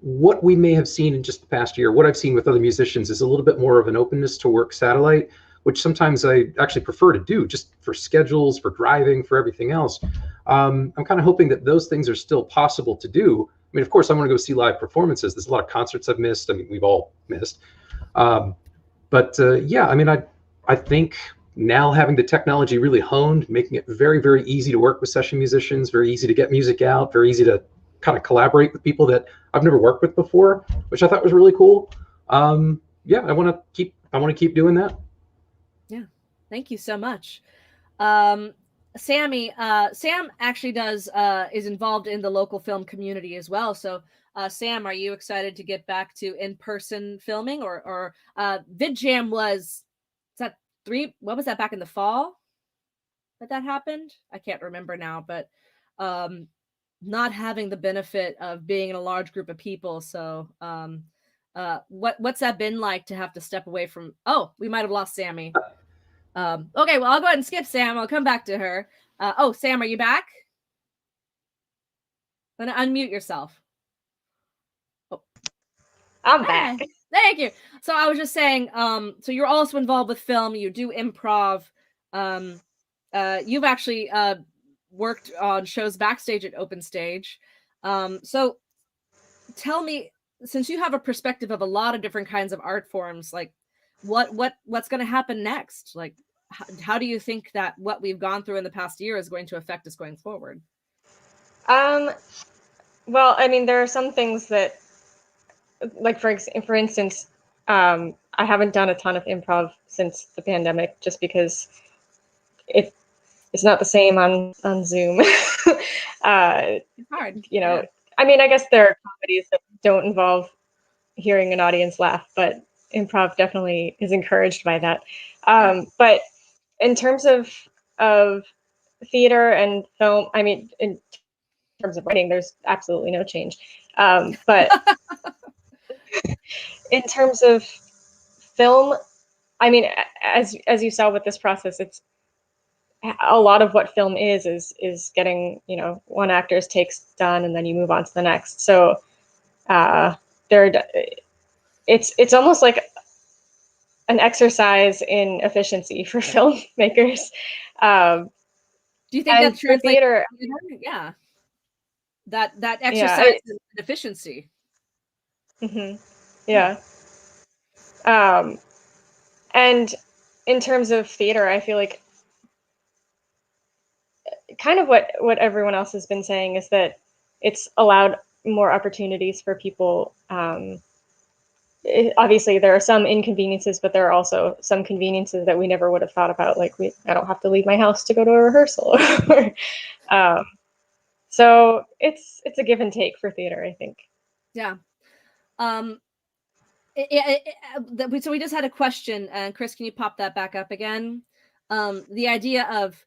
what we may have seen in just the past year, what I've seen with other musicians, is a little bit more of an openness to work satellite, which sometimes I actually prefer to do just for schedules, for driving, for everything else. I'm kind of hoping that those things are still possible to do. I mean, of course, I want to go see live performances. There's a lot of concerts I've missed. I mean, we've all missed. Yeah, I mean, I think now having the technology really honed, making it very, very easy to work with session musicians, very easy to get music out, very easy to kind of collaborate with people that I've never worked with before, which I thought was really cool. Yeah, I want to keep doing that. Yeah, thank you so much. Sammi, Sam actually is involved in the local film community as well. So, Sam, are you excited to get back to in-person filming, or VidJam what was that, back in the fall that happened? I can't remember now, but not having the benefit of being in a large group of people. So, what's that been like to have to step away from? Oh, we might have lost Sammi. Okay, well, I'll go ahead and skip Sam. I'll come back to her. Sam, are you back? I'm gonna unmute yourself. Oh, I'm back. Thank you. So I was just saying, so you're also involved with film. You do improv. You've actually worked on shows backstage at Open Stage. So tell me, since you have a perspective of a lot of different kinds of art forms, like what's going to happen next? Like, how do you think that what we've gone through in the past year is going to affect us going forward? Well, I mean, there are some things that, like for instance, I haven't done a ton of improv since the pandemic, just because it's not the same on Zoom. It's hard, you know. Yeah. I mean, I guess there are comedies that don't involve hearing an audience laugh, but improv definitely is encouraged by that. But in terms of theater and film, I mean, in terms of writing, there's absolutely no change. But in terms of film, I mean, as you saw with this process, it's a lot of what film is getting, you know, one actor's takes done and then you move on to the next. So it's almost like an exercise in efficiency for filmmakers. Do you think that translates theater? Yeah, that exercise in efficiency. Mm-hmm. Yeah. And in terms of theater, I feel like kind of what everyone else has been saying is that it's allowed more opportunities for people. Obviously, there are some inconveniences, but there are also some conveniences that we never would have thought about. Like I don't have to leave my house to go to a rehearsal. So it's a give and take for theater, I think. Yeah. So we just had a question, and Chris, can you pop that back up again? The idea of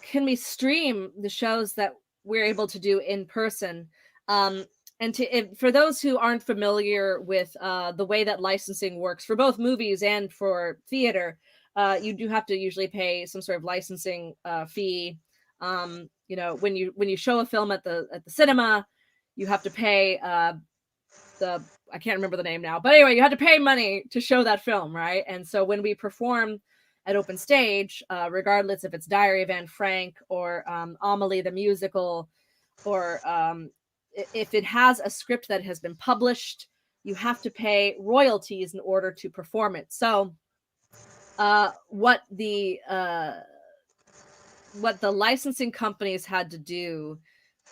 can we stream the shows that we're able to do in person? And for those who aren't familiar with the way that licensing works for both movies and for theater, you do have to usually pay some sort of licensing fee. You know, when you show a film at the cinema, you have to pay I can't remember the name now, but anyway, you had to pay money to show that film, right? And so when we perform at Open Stage, regardless if it's Diary of Anne Frank or Amelie the musical, or if it has a script that has been published, you have to pay royalties in order to perform it. So what the licensing companies had to do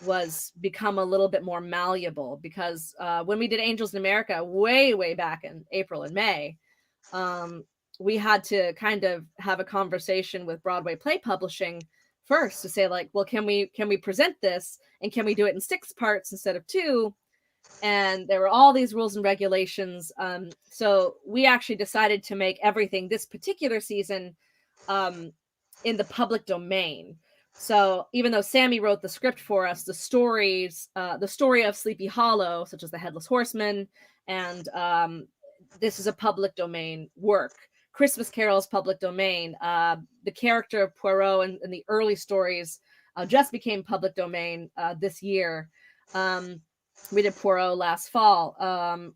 was become a little bit more malleable, because when we did Angels in America way back in April and May, we had to kind of have a conversation with Broadway Play Publishing first to say, like, well, can we present this, and can we do it in 6 parts instead of 2? And there were all these rules and regulations. So we actually decided to make everything this particular season in the public domain. So even though Sammi wrote the script for us, the story of Sleepy Hollow, such as the Headless Horseman, and this is a public domain work. Christmas Carol is public domain. The character of Poirot in the early stories just became public domain this year. We did Poirot last fall.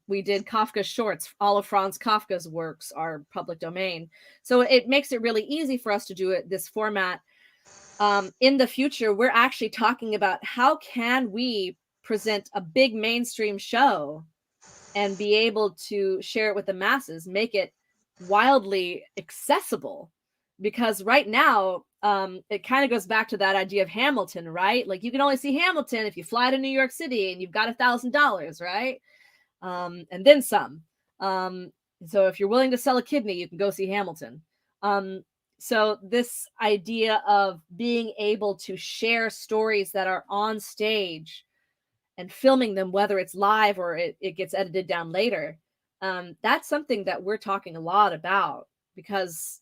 We did Kafka's shorts. All of Franz Kafka's works are public domain. So it makes it really easy for us to do it this format. In the future, we're actually talking about how can we present a big mainstream show and be able to share it with the masses, make it wildly accessible. Because right now, it kind of goes back to that idea of Hamilton, right? Like, you can only see Hamilton if you fly to New York City and you've got $1,000, right? And then some. So if you're willing to sell a kidney, you can go see Hamilton. So this idea of being able to share stories that are on stage and filming them, whether it's live or it gets edited down later, that's something that we're talking a lot about, because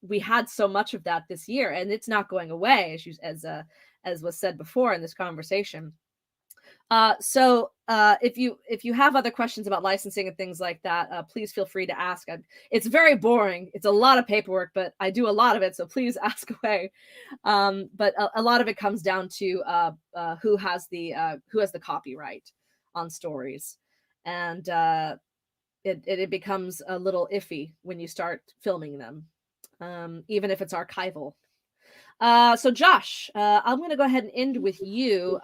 we had so much of that this year, and it's not going away, as was said before in this conversation. So if you have other questions about licensing and things like that, please feel free to ask. It's very boring. It's a lot of paperwork, but I do a lot of it, so please ask away. But a lot of it comes down to who has the copyright on stories, and it becomes a little iffy when you start filming them, even if it's archival. So Josh, I'm going to go ahead and end with you.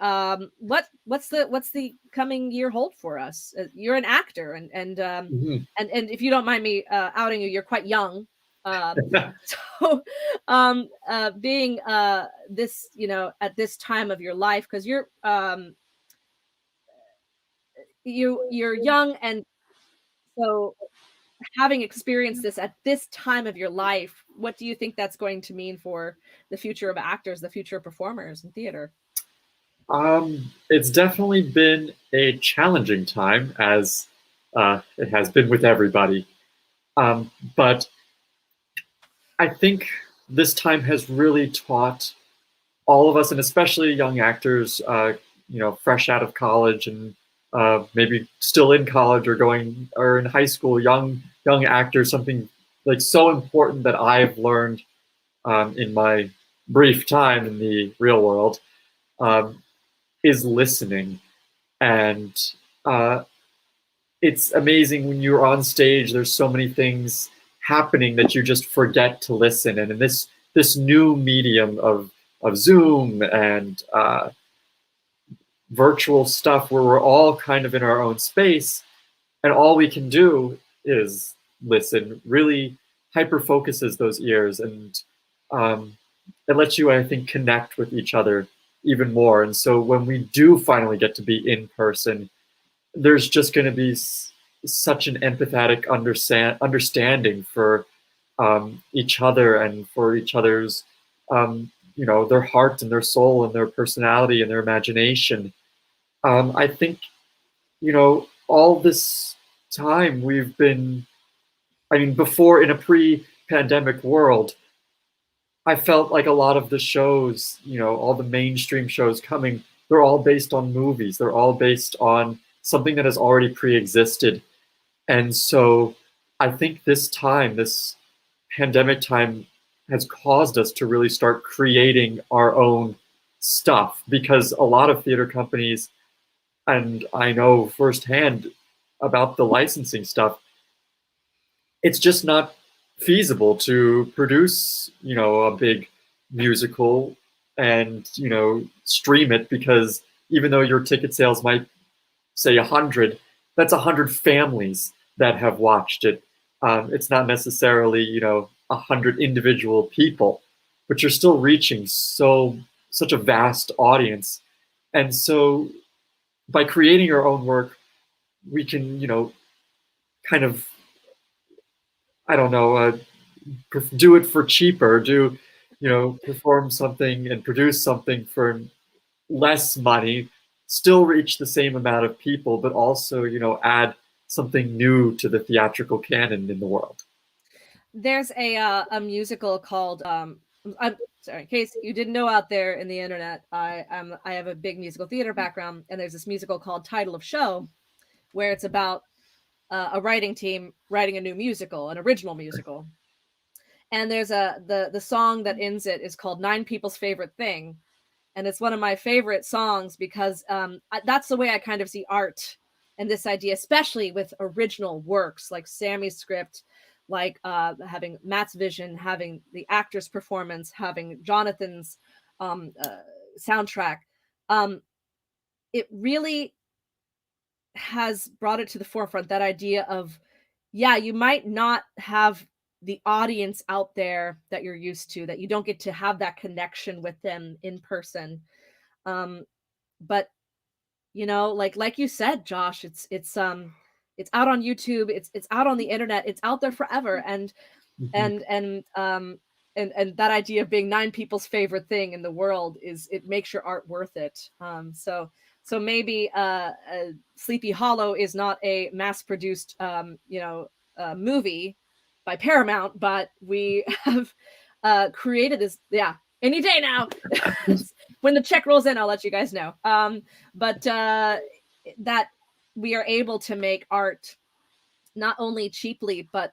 What's the coming year hold for us? You're an actor, and if you don't mind me outing you, you're quite young. So being this, at this time of your life, because you're young, and so having experienced this at this time of your life, what do you think that's going to mean for the future of actors, the future of performers in theater? It's definitely been a challenging time, as it has been with everybody. But I think this time has really taught all of us, and especially young actors, fresh out of college and maybe still in college or in high school, young actors, something like so important that I've learned in my brief time in the real world is listening. And it's amazing when you're on stage, there's so many things happening that you just forget to listen. And in this new medium of Zoom and virtual stuff, where we're all kind of in our own space, and all we can do is listen, really hyper focuses those ears, and it lets you, I think, connect with each other even more. And so when we do finally get to be in person, there's just going to be such an empathetic understanding for each other, and for each other's their heart and their soul and their personality and their imagination. I think, all this time we've been, before, in a pre-pandemic world, I felt like a lot of the shows, all the mainstream shows coming, they're all based on movies. They're all based on something that has already pre-existed. And so I think this pandemic time, has caused us to really start creating our own stuff, because a lot of theater companies, and I know firsthand about the licensing stuff, it's just not feasible to produce, a big musical and, stream it, because even though your ticket sales might say 100, that's 100 families that have watched it. It's not necessarily, 100 individual people, but you're still reaching such a vast audience. And so by creating our own work, we can, kind of, I don't know, do it for cheaper, perform something and produce something for less money, still reach the same amount of people, but also, add something new to the theatrical canon in the world. There's a musical called I'm sorry, in case you didn't know out there in the internet, I have a big musical theater background, and there's this musical called Title of Show, where it's about a writing team writing a new musical, an original musical. And there's the song that ends it is called Nine People's Favorite Thing. And it's one of my favorite songs because that's the way I kind of see art and this idea, especially with original works like Sammy's script, like having Matt's vision, having the actor's performance, having Jonathan's soundtrack. It really has brought it to the forefront, that idea of, yeah, you might not have the audience out there that you're used to, that you don't get to have that connection with them in person. But like you said, Josh, it's out on YouTube, it's out on the internet, it's out there forever. And and that idea of being 9 people's favorite thing in the world it makes your art worth it. So maybe Sleepy Hollow is not a mass-produced movie by Paramount, but we have created this, any day now. When the check rolls in, I'll let you guys know. But that we are able to make art not only cheaply, but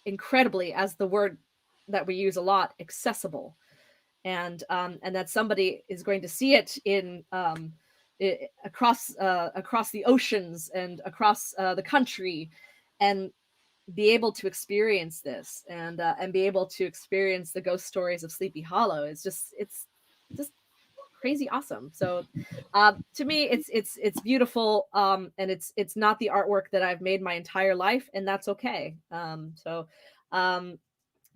incredibly, as the word that we use a lot, accessible. And that somebody is going to see it in across the oceans and across the country, and be able to experience this and be able to experience the ghost stories of Sleepy Hollow. It's just crazy awesome. So to me, it's beautiful, and it's not the artwork that I've made my entire life, and that's okay.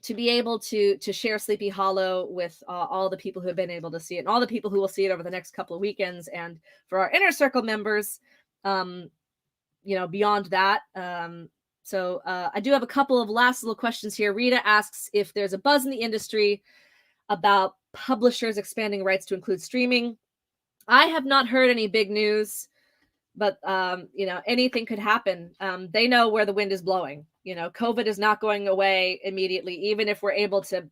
To be able to share Sleepy Hollow with all the people who have been able to see it, and all the people who will see it over the next couple of weekends, and for our Inner Circle members, beyond that. So I do have a couple of last little questions here. Rita asks if there's a buzz in the industry about publishers expanding rights to include streaming. I have not heard any big news, but anything could happen. They know where the wind is blowing. COVID is not going away immediately. Even if we're able to,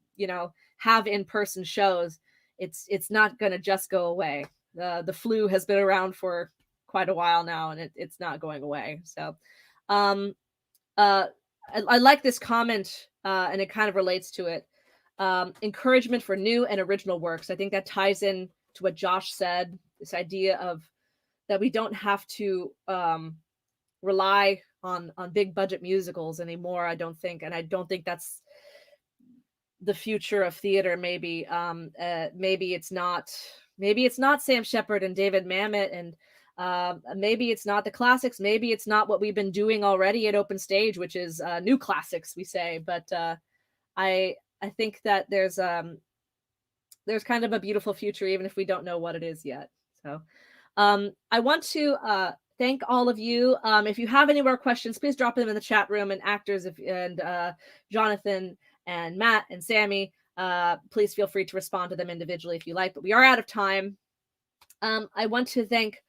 have in-person shows, it's not going to just go away. The flu has been around for quite a while now, and it's not going away. So I like this comment, and it kind of relates to it. Encouragement for new and original works. I think that ties in to what Josh said, this idea of that we don't have to rely on big budget musicals anymore, I don't think. And I don't think that's the future of theater. Maybe it's not Sam Shepard and David Mamet, and maybe it's not the classics. Maybe it's not what we've been doing already at Open Stage, which is new classics, we say. But I think that there's kind of a beautiful future, even if we don't know what it is yet. So I want to thank all of you. If you have any more questions, please drop them in the chat room. And actors, and Jonathan and Matt and Sammy, please feel free to respond to them individually if you like. But we are out of time. I want to thank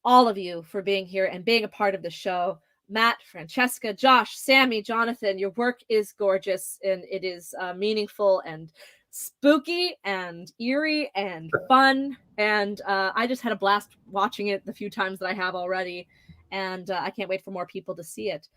all of you for being here and being a part of the show. Matt, Francesca, Josh, Sammy, Jonathan, your work is gorgeous, and it is meaningful and spooky and eerie and fun. And I just had a blast watching it the few times that I have already. And I can't wait for more people to see it.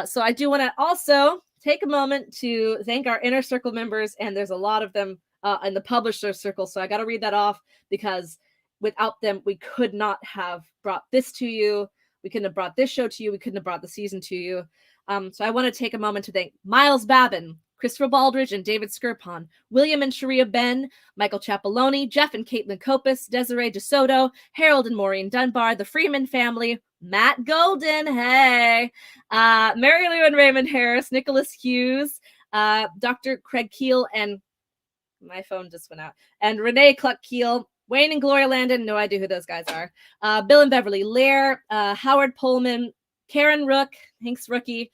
So I do want to also take a moment to thank our Inner Circle members. And there's a lot of them in the publisher circle. So I got to read that off, because without them, we could not have brought this to you. We couldn't have brought this show to you. We couldn't have brought the season to you. So I want to take a moment to thank Miles Babin, Christopher Baldridge and David Skirpon, William and Sharia Ben, Michael Chapeloni, Jeff and Caitlin Copus, Desiree DeSoto, Harold and Maureen Dunbar, the Freeman family, Matt Golden, hey, Mary Lou and Raymond Harris, Nicholas Hughes, Dr. Craig Keel, and my phone just went out, and Renee Cluck Keel, Wayne and Gloria Landon, no idea who those guys are. Bill and Beverly Lair, Howard Pullman, Karen Rook, Hank's Rookie,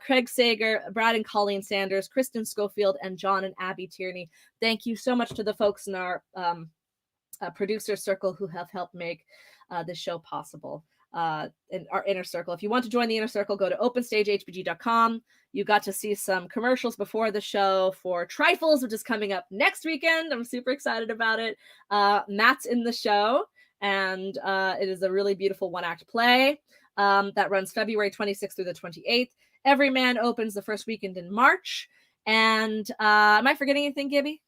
Craig Sager, Brad and Colleen Sanders, Kristen Schofield, and John and Abby Tierney. Thank you so much to the folks in our producer circle who have helped make this show possible. In our inner circle. If you want to join the inner circle, go to openstagehbg.com. You got to see some commercials before the show for Trifles, which is coming up next weekend. I'm super excited about it. Matt's in the show, and it is a really beautiful one-act play that runs February 26th through the 28th. Every Man opens the first weekend in March. And am I forgetting anything, Gibby?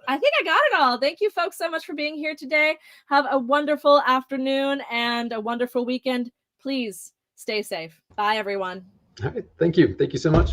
I think I got it all. Thank you folks so much for being here today. Have a wonderful afternoon and a wonderful weekend. Please stay safe. Bye, everyone. All right. Thank you. Thank you so much.